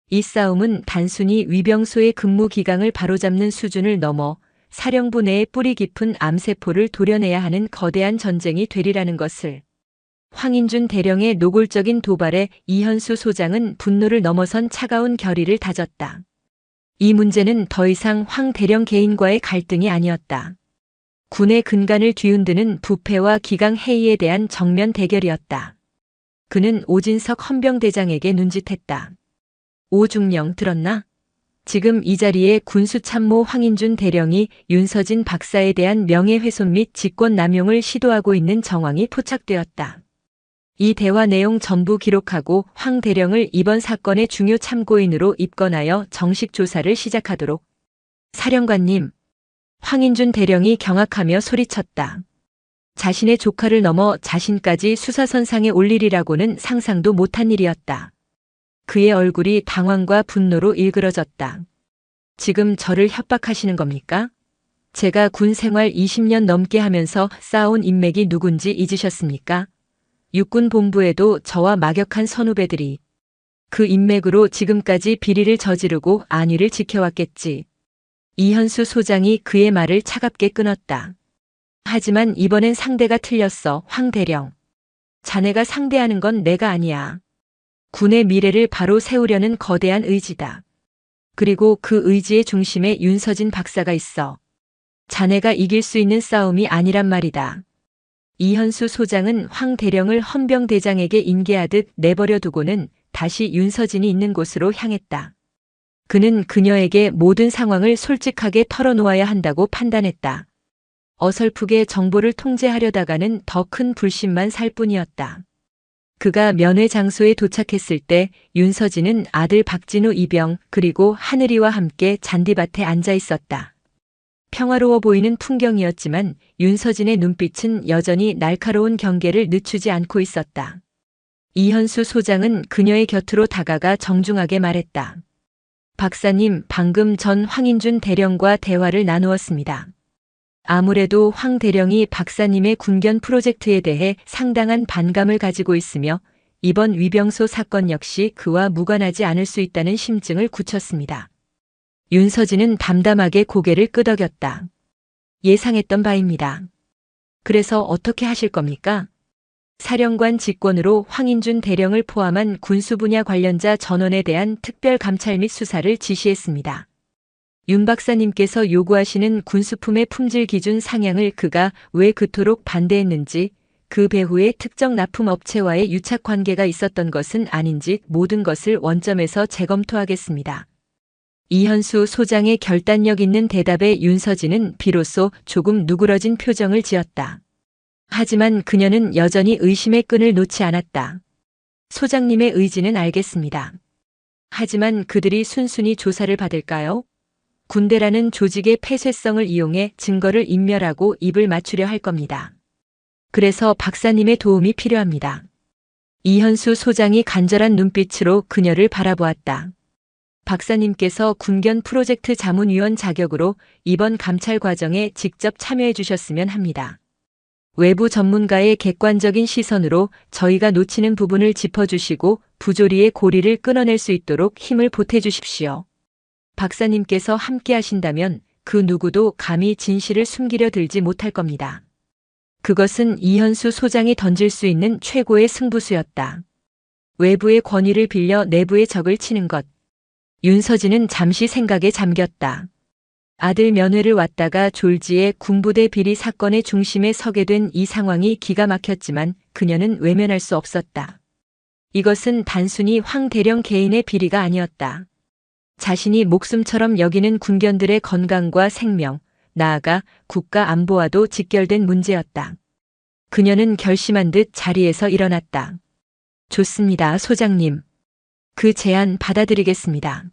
이 싸움은 단순히 위병소의 근무 기강을 바로잡는 수준을 넘어 사령부 내의 뿌리 깊은 암세포를 도려내야 하는 거대한 전쟁이 되리라는 것을. 황인준 대령의 노골적인 도발에 이현수 소장은 분노를 넘어선 차가운 결의를 다졌다. 이 문제는 더 이상 황 대령 개인과의 갈등이 아니었다. 군의 근간을 뒤흔드는 부패와 기강 해이에 대한 정면 대결이었다. 그는 오진석 헌병대장에게 눈짓했다. 오중령 들었나? 지금 이 자리에 군수참모 황인준 대령이 윤서진 박사에 대한 명예훼손 및 직권남용을 시도하고 있는 정황이 포착되었다. 이 대화 내용 전부 기록하고 황 대령을 이번 사건의 중요 참고인으로 입건하여 정식 조사를 시작하도록. 사령관님, 황인준 대령이 경악하며 소리쳤다. 자신의 조카를 넘어 자신까지 수사선상에 올리리라고는 상상도 못한 일이었다. 그의 얼굴이 당황과 분노로 일그러졌다. 지금 저를 협박하시는 겁니까? 제가 군 생활 20년 넘게 하면서 쌓아온 인맥이 누군지 잊으셨습니까? 육군 본부에도 저와 막역한 선후배들이 그 인맥으로 지금까지 비리를 저지르고 안위를 지켜왔겠지. 이현수 소장이 그의 말을 차갑게 끊었다. 하지만 이번엔 상대가 틀렸어, 황 대령. 자네가 상대하는 건 내가 아니야. 군의 미래를 바로 세우려는 거대한 의지다. 그리고 그 의지의 중심에 윤서진 박사가 있어. 자네가 이길 수 있는 싸움이 아니란 말이다. 이현수 소장은 황 대령을 헌병대장에게 인계하듯 내버려 두고는 다시 윤서진이 있는 곳으로 향했다. 그는 그녀에게 모든 상황을 솔직하게 털어놓아야 한다고 판단했다. 어설프게 정보를 통제하려다가는 더 큰 불신만 살 뿐이었다. 그가 면회 장소에 도착했을 때 윤서진은 아들 박진우 이병 그리고 하늘이와 함께 잔디밭에 앉아 있었다. 평화로워 보이는 풍경이었지만 윤서진의 눈빛은 여전히 날카로운 경계를 늦추지 않고 있었다. 이현수 소장은 그녀의 곁으로 다가가 정중하게 말했다. 박사님, 방금 전 황인준 대령과 대화를 나누었습니다. 아무래도 황 대령이 박사님의 군견 프로젝트에 대해 상당한 반감을 가지고 있으며 이번 위병소 사건 역시 그와 무관하지 않을 수 있다는 심증을 굳혔습니다. 윤서진은 담담하게 고개를 끄덕였다. 예상했던 바입니다. 그래서 어떻게 하실 겁니까? 사령관 직권으로 황인준 대령을 포함한 군수 분야 관련자 전원에 대한 특별 감찰 및 수사를 지시했습니다. 윤 박사님께서 요구하시는 군수품의 품질 기준 상향을 그가 왜 그토록 반대했는지, 그 배후에 특정 납품 업체와의 유착 관계가 있었던 것은 아닌지 모든 것을 원점에서 재검토하겠습니다. 이현수 소장의 결단력 있는 대답에 윤서진은 비로소 조금 누그러진 표정을 지었다. 하지만 그녀는 여전히 의심의 끈을 놓지 않았다. 소장님의 의지는 알겠습니다. 하지만 그들이 순순히 조사를 받을까요? 군대라는 조직의 폐쇄성을 이용해 증거를 인멸하고 입을 맞추려 할 겁니다. 그래서 박사님의 도움이 필요합니다. 이현수 소장이 간절한 눈빛으로 그녀를 바라보았다. 박사님께서 군견 프로젝트 자문위원 자격으로 이번 감찰 과정에 직접 참여해 주셨으면 합니다. 외부 전문가의 객관적인 시선으로 저희가 놓치는 부분을 짚어주시고 부조리의 고리를 끊어낼 수 있도록 힘을 보태주십시오. 박사님께서 함께 하신다면 그 누구도 감히 진실을 숨기려 들지 못할 겁니다. 그것은 이현수 소장이 던질 수 있는 최고의 승부수였다. 외부의 권위를 빌려 내부의 적을 치는 것. 윤서진은 잠시 생각에 잠겼다. 아들 면회를 왔다가 졸지에 군부대 비리 사건의 중심에 서게 된 이 상황이 기가 막혔지만 그녀는 외면할 수 없었다. 이것은 단순히 황 대령 개인의 비리가 아니었다. 자신이 목숨처럼 여기는 군견들의 건강과 생명, 나아가 국가 안보와도 직결된 문제였다. 그녀는 결심한 듯 자리에서 일어났다. 좋습니다, 소장님. 그 제안 받아들이겠습니다.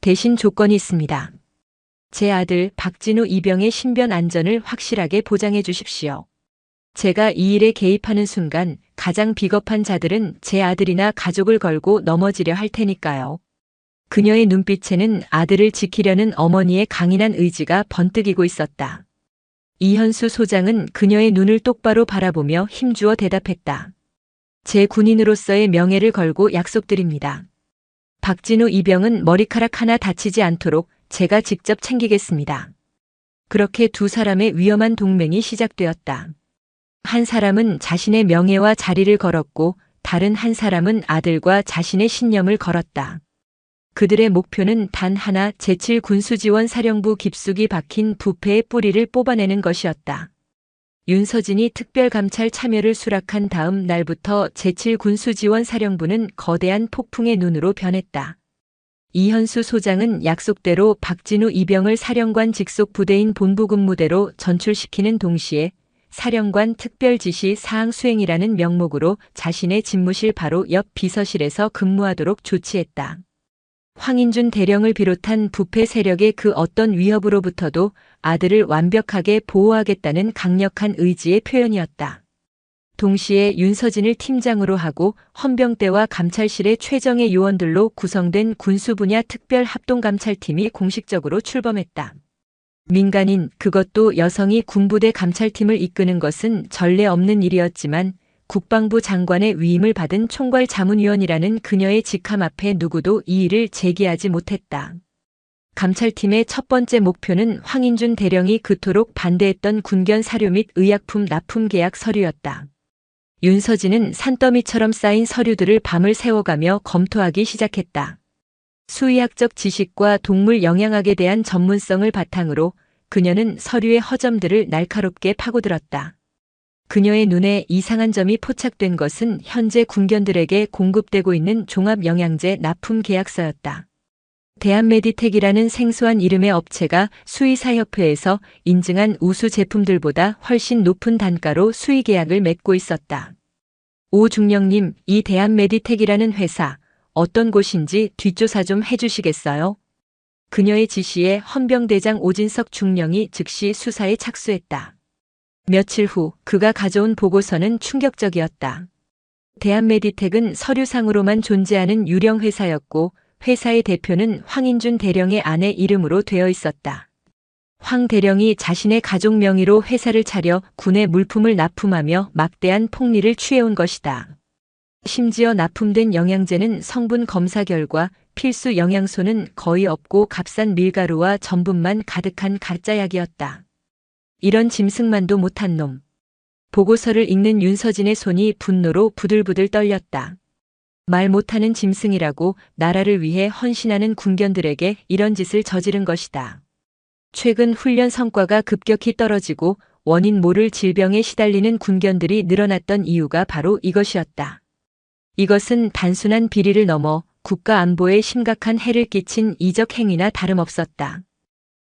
대신 조건이 있습니다. 제 아들 박진우 이병의 신변 안전을 확실하게 보장해 주십시오. 제가 이 일에 개입하는 순간 가장 비겁한 자들은 제 아들이나 가족을 걸고 넘어지려 할 테니까요. 그녀의 눈빛에는 아들을 지키려는 어머니의 강인한 의지가 번뜩이고 있었다. 이현수 소장은 그녀의 눈을 똑바로 바라보며 힘주어 대답했다. 제 군인으로서의 명예를 걸고 약속드립니다. 박진우 이병은 머리카락 하나 다치지 않도록 제가 직접 챙기겠습니다. 그렇게 두 사람의 위험한 동맹이 시작되었다. 한 사람은 자신의 명예와 자리를 걸었고 다른 한 사람은 아들과 자신의 신념을 걸었다. 그들의 목표는 단 하나, 제7군수지원사령부 깊숙이 박힌 부패의 뿌리를 뽑아내는 것이었다. 윤서진이 특별감찰 참여를 수락한 다음 날부터 제7군수지원사령부는 거대한 폭풍의 눈으로 변했다. 이현수 소장은 약속대로 박진우 이병을 사령관 직속 부대인 본부근무대로 전출시키는 동시에 사령관 특별지시 사항 수행이라는 명목으로 자신의 집무실 바로 옆 비서실에서 근무하도록 조치했다. 황인준 대령을 비롯한 부패 세력의 그 어떤 위협으로부터도 아들을 완벽하게 보호하겠다는 강력한 의지의 표현이었다. 동시에 윤서진을 팀장으로 하고 헌병대와 감찰실의 최정예 요원들로 구성된 군수분야 특별합동감찰팀이 공식적으로 출범했다. 민간인, 그것도 여성이 군부대 감찰팀을 이끄는 것은 전례 없는 일이었지만 국방부 장관의 위임을 받은 총괄자문위원이라는 그녀의 직함 앞에 누구도 이 일을 제기하지 못했다. 감찰팀의 첫 번째 목표는 황인준 대령이 그토록 반대했던 군견 사료 및 의약품 납품 계약 서류였다. 윤서진은 산더미처럼 쌓인 서류들을 밤을 새워가며 검토하기 시작했다. 수의학적 지식과 동물 영양학에 대한 전문성을 바탕으로 그녀는 서류의 허점들을 날카롭게 파고들었다. 그녀의 눈에 이상한 점이 포착된 것은 현재 군견들에게 공급되고 있는 종합영양제 납품 계약서였다. 대한메디텍이라는 생소한 이름의 업체가 수의사협회에서 인증한 우수 제품들보다 훨씬 높은 단가로 수의 계약을 맺고 있었다. 오 중령님, 이 대한메디텍이라는 회사, 어떤 곳인지 뒷조사 좀 해주시겠어요? 그녀의 지시에 헌병대장 오진석 중령이 즉시 수사에 착수했다. 며칠 후 그가 가져온 보고서는 충격적이었다. 대한메디텍은 서류상으로만 존재하는 유령 회사였고 회사의 대표는 황인준 대령의 아내 이름으로 되어 있었다. 황 대령이 자신의 가족 명의로 회사를 차려 군에 물품을 납품하며 막대한 폭리를 취해온 것이다. 심지어 납품된 영양제는 성분 검사 결과 필수 영양소는 거의 없고 값싼 밀가루와 전분만 가득한 가짜약이었다. 이런 짐승만도 못한 놈. 보고서를 읽는 윤서진의 손이 분노로 부들부들 떨렸다. 말 못하는 짐승이라고 나라를 위해 헌신하는 군견들에게 이런 짓을 저지른 것이다. 최근 훈련 성과가 급격히 떨어지고 원인 모를 질병에 시달리는 군견들이 늘어났던 이유가 바로 이것이었다. 이것은 단순한 비리를 넘어 국가 안보에 심각한 해를 끼친 이적 행위나 다름없었다.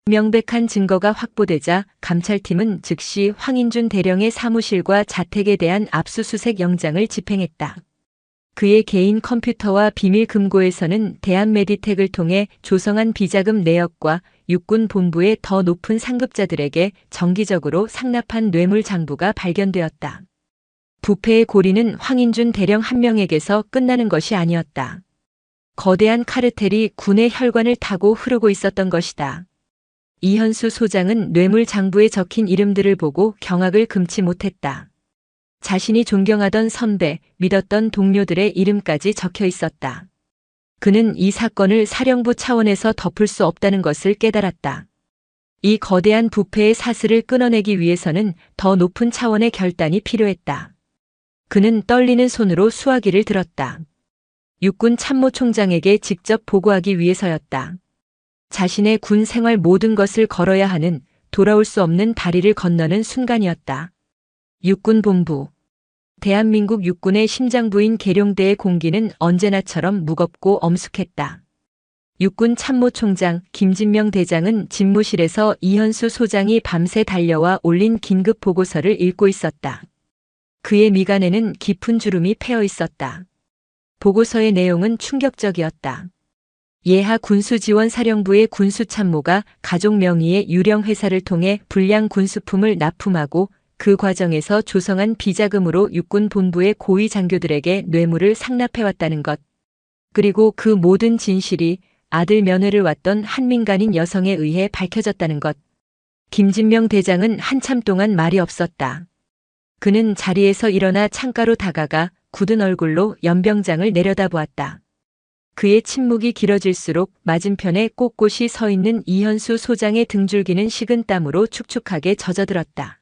명백한 증거가 확보되자 감찰팀은 즉시 황인준 대령의 사무실과 자택에 대한 압수수색 영장을 집행했다. 그의 개인 컴퓨터와 비밀 금고에서는 대한메디텍을 통해 조성한 비자금 내역과 육군 본부의 더 높은 상급자들에게 정기적으로 상납한 뇌물 장부가 발견되었다. 부패의 고리는 황인준 대령 한 명에게서 끝나는 것이 아니었다. 거대한 카르텔이 군의 혈관을 타고 흐르고 있었던 것이다. 이현수 소장은 뇌물 장부에 적힌 이름들을 보고 경악을 금치 못했다. 자신이 존경하던 선배, 믿었던 동료들의 이름까지 적혀 있었다. 그는 이 사건을 사령부 차원에서 덮을 수 없다는 것을 깨달았다. 이 거대한 부패의 사슬을 끊어내기 위해서는 더 높은 차원의 결단이 필요했다. 그는 떨리는 손으로 수화기를 들었다. 육군 참모총장에게 직접 보고하기 위해서였다. 자신의 군 생활 모든 것을 걸어야 하는 돌아올 수 없는 다리를 건너는 순간이었다. 육군 본부. 대한민국 육군의 심장부인 계룡대의 공기는 언제나처럼 무겁고 엄숙했다. 육군 참모총장 김진명 대장은 집무실에서 이현수 소장이 밤새 달려와 올린 긴급 보고서를 읽고 있었다. 그의 미간에는 깊은 주름이 패어 있었다. 보고서의 내용은 충격적이었다. 예하 군수지원사령부의 군수참모가 가족 명의의 유령 회사를 통해 불량 군수품을 납품하고 그 과정에서 조성한 비자금으로 육군 본부의 고위 장교들에게 뇌물을 상납해왔다는 것. 그리고 그 모든 진실이 아들 면회를 왔던 한민간인 여성에 의해 밝혀졌다는 것. 김진명 대장은 한참 동안 말이 없었다. 그는 자리에서 일어나 창가로 다가가 굳은 얼굴로 연병장을 내려다보았다. 그의 침묵이 길어질수록 맞은편에 꼿꼿이 서 있는 이현수 소장의 등줄기는 식은 땀으로 축축하게 젖어들었다.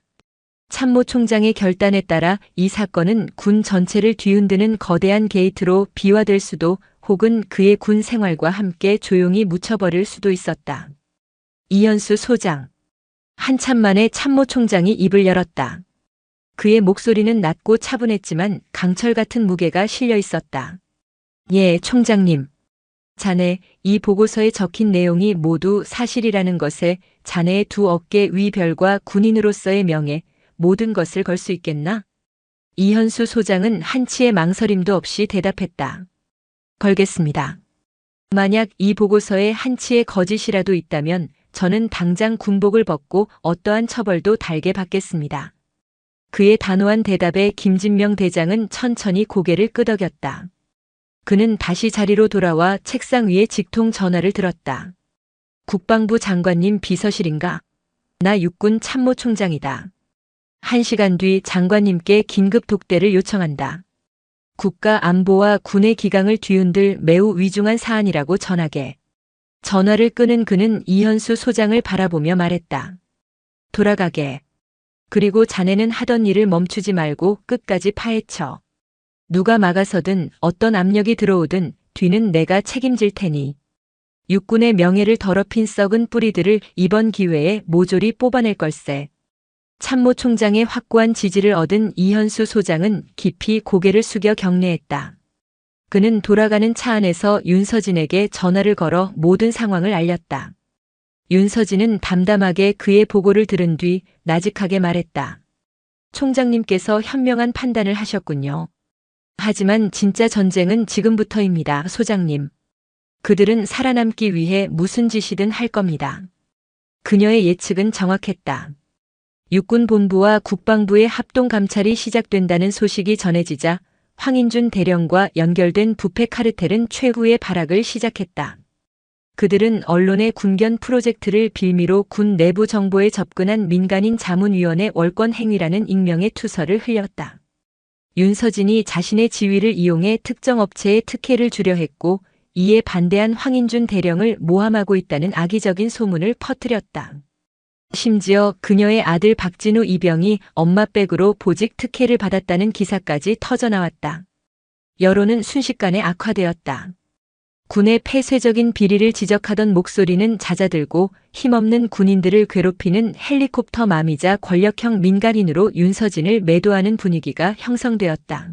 참모총장의 결단에 따라 이 사건은 군 전체를 뒤흔드는 거대한 게이트로 비화될 수도 혹은 그의 군 생활과 함께 조용히 묻혀버릴 수도 있었다. 이현수 소장. 한참 만에 참모총장이 입을 열었다. 그의 목소리는 낮고 차분했지만 강철 같은 무게가 실려 있었다. 예, 총장님. 자네, 이 보고서에 적힌 내용이 모두 사실이라는 것에 자네의 두 어깨 위 별과 군인으로서의 명예, 모든 것을 걸 수 있겠나? 이현수 소장은 한치의 망설임도 없이 대답했다. 걸겠습니다. 만약 이 보고서에 한치의 거짓이라도 있다면 저는 당장 군복을 벗고 어떠한 처벌도 달게 받겠습니다. 그의 단호한 대답에 김진명 대장은 천천히 고개를 끄덕였다. 그는 다시 자리로 돌아와 책상 위에 직통 전화를 들었다. 국방부 장관님 비서실인가? 나 육군 참모총장이다. 1시간 뒤 장관님께 긴급 독대를 요청한다. 국가 안보와 군의 기강을 뒤흔들 매우 위중한 사안이라고 전하게. 전화를 끄는 그는 이현수 소장을 바라보며 말했다. 돌아가게. 그리고 자네는 하던 일을 멈추지 말고 끝까지 파헤쳐. 누가 막아서든 어떤 압력이 들어오든 뒤는 내가 책임질 테니. 육군의 명예를 더럽힌 썩은 뿌리들을 이번 기회에 모조리 뽑아낼 걸세. 참모총장의 확고한 지지를 얻은 이현수 소장은 깊이 고개를 숙여 경례했다. 그는 돌아가는 차 안에서 윤서진에게 전화를 걸어 모든 상황을 알렸다. 윤서진은 담담하게 그의 보고를 들은 뒤 나직하게 말했다. 총장님께서 현명한 판단을 하셨군요. 하지만 진짜 전쟁은 지금부터입니다, 소장님. 그들은 살아남기 위해 무슨 짓이든 할 겁니다. 그녀의 예측은 정확했다. 육군본부와 국방부의 합동감찰이 시작된다는 소식이 전해지자 황인준 대령과 연결된 부패 카르텔은 최후의 발악을 시작했다. 그들은 언론의 군견 프로젝트를 빌미로 군 내부 정보에 접근한 민간인 자문위원회 월권 행위라는 익명의 투서를 흘렸다. 윤서진이 자신의 지위를 이용해 특정 업체에 특혜를 주려 했고 이에 반대한 황인준 대령을 모함하고 있다는 악의적인 소문을 퍼뜨렸다. 심지어 그녀의 아들 박진우 이병이 엄마 백으로 보직 특혜를 받았다는 기사까지 터져나왔다. 여론은 순식간에 악화되었다. 군의 폐쇄적인 비리를 지적하던 목소리는 잦아들고 힘없는 군인들을 괴롭히는 헬리콥터 맘이자 권력형 민간인으로 윤서진을 매도하는 분위기가 형성되었다.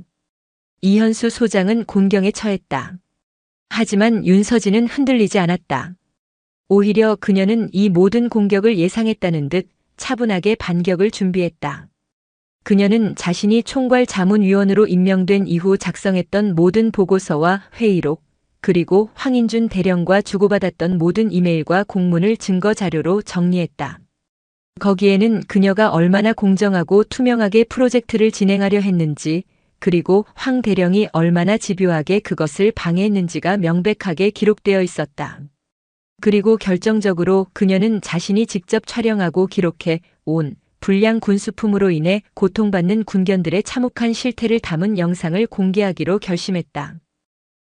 이현수 소장은 곤경에 처했다. 하지만 윤서진은 흔들리지 않았다. 오히려 그녀는 이 모든 공격을 예상했다는 듯 차분하게 반격을 준비했다. 그녀는 자신이 총괄 자문위원으로 임명된 이후 작성했던 모든 보고서와 회의록, 그리고 황인준 대령과 주고받았던 모든 이메일과 공문을 증거 자료로 정리했다. 거기에는 그녀가 얼마나 공정하고 투명하게 프로젝트를 진행하려 했는지, 그리고 황 대령이 얼마나 집요하게 그것을 방해했는지가 명백하게 기록되어 있었다. 그리고 결정적으로 그녀는 자신이 직접 촬영하고 기록해 온 불량 군수품으로 인해 고통받는 군견들의 참혹한 실태를 담은 영상을 공개하기로 결심했다.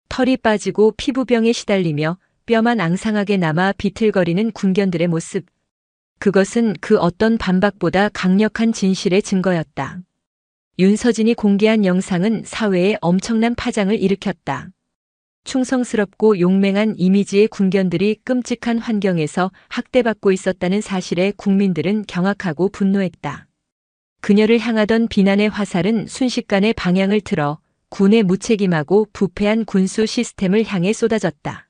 털이 빠지고 피부병에 시달리며 뼈만 앙상하게 남아 비틀거리는 군견들의 모습. 그것은 그 어떤 반박보다 강력한 진실의 증거였다. 윤서진이 공개한 영상은 사회에 엄청난 파장을 일으켰다. 충성스럽고 용맹한 이미지의 군견들이 끔찍한 환경에서 학대받고 있었다는 사실에 국민들은 경악하고 분노했다. 그녀를 향하던 비난의 화살은 순식간에 방향을 틀어 군의 무책임하고 부패한 군수 시스템을 향해 쏟아졌다.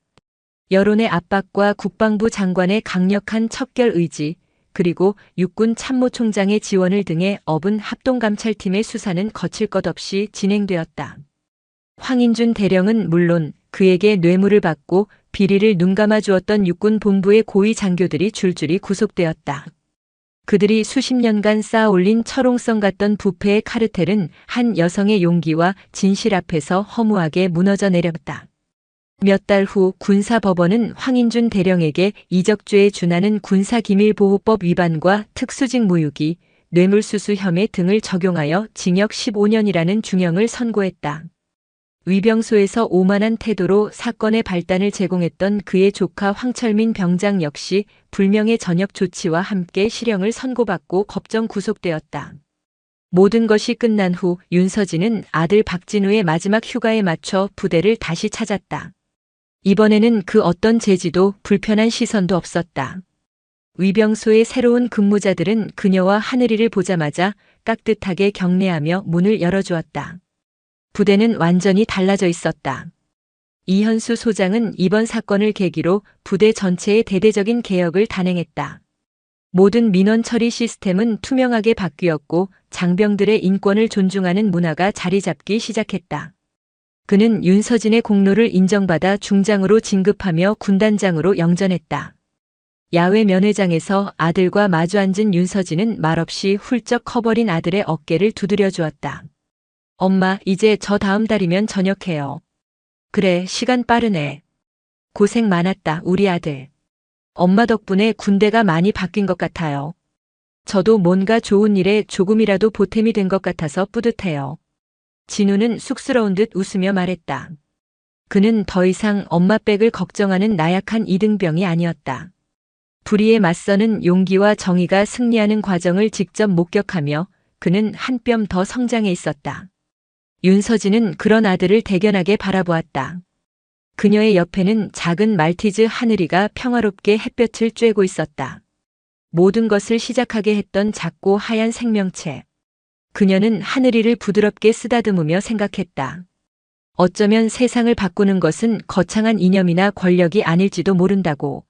여론의 압박과 국방부 장관의 강력한 척결 의지, 그리고 육군 참모총장의 지원을 등에 업은 합동감찰팀의 수사는 거칠 것 없이 진행되었다. 황인준 대령은 물론 그에게 뇌물을 받고 비리를 눈감아 주었던 육군 본부의 고위 장교들이 줄줄이 구속되었다. 그들이 수십 년간 쌓아올린 철옹성 같던 부패의 카르텔은 한 여성의 용기와 진실 앞에서 허무하게 무너져 내렸다. 몇 달 후 군사법원은 황인준 대령에게 이적죄에 준하는 군사기밀보호법 위반과 특수직 무유기, 뇌물수수 혐의 등을 적용하여 징역 15년이라는 중형을 선고했다. 위병소에서 오만한 태도로 사건의 발단을 제공했던 그의 조카 황철민 병장 역시 불명예 전역 조치와 함께 실형을 선고받고 법정 구속되었다. 모든 것이 끝난 후 윤서진은 아들 박진우의 마지막 휴가에 맞춰 부대를 다시 찾았다. 이번에는 그 어떤 제지도 불편한 시선도 없었다. 위병소의 새로운 근무자들은 그녀와 하늘이를 보자마자 깍듯하게 경례하며 문을 열어주었다. 부대는 완전히 달라져 있었다. 이현수 소장은 이번 사건을 계기로 부대 전체의 대대적인 개혁을 단행했다. 모든 민원 처리 시스템은 투명하게 바뀌었고 장병들의 인권을 존중하는 문화가 자리 잡기 시작했다. 그는 윤서진의 공로를 인정받아 중장으로 진급하며 군단장으로 영전했다. 야외 면회장에서 아들과 마주 앉은 윤서진은 말없이 훌쩍 커버린 아들의 어깨를 두드려 주었다. 엄마, 이제 저 다음 달이면 전역해요. 그래, 시간 빠르네. 고생 많았다, 우리 아들. 엄마 덕분에 군대가 많이 바뀐 것 같아요. 저도 뭔가 좋은 일에 조금이라도 보탬이 된 것 같아서 뿌듯해요. 진우는 쑥스러운 듯 웃으며 말했다. 그는 더 이상 엄마 백을 걱정하는 나약한 이등병이 아니었다. 불의에 맞서는 용기와 정의가 승리하는 과정을 직접 목격하며 그는 한 뼘 더 성장해 있었다. 윤서진은 그런 아들을 대견하게 바라보았다. 그녀의 옆에는 작은 말티즈 하늘이가 평화롭게 햇볕을 쬐고 있었다. 모든 것을 시작하게 했던 작고 하얀 생명체. 그녀는 하늘이를 부드럽게 쓰다듬으며 생각했다. 어쩌면 세상을 바꾸는 것은 거창한 이념이나 권력이 아닐지도 모른다고.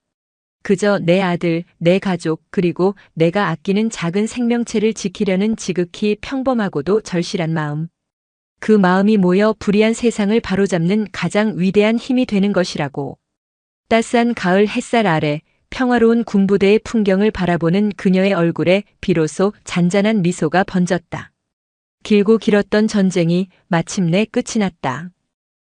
그저 내 아들, 내 가족, 그리고 내가 아끼는 작은 생명체를 지키려는 지극히 평범하고도 절실한 마음. 그 마음이 모여 불의한 세상을 바로잡는 가장 위대한 힘이 되는 것이라고. 따스한 가을 햇살 아래 평화로운 군부대의 풍경을 바라보는 그녀의 얼굴에 비로소 잔잔한 미소가 번졌다. 길고 길었던 전쟁이 마침내 끝이 났다.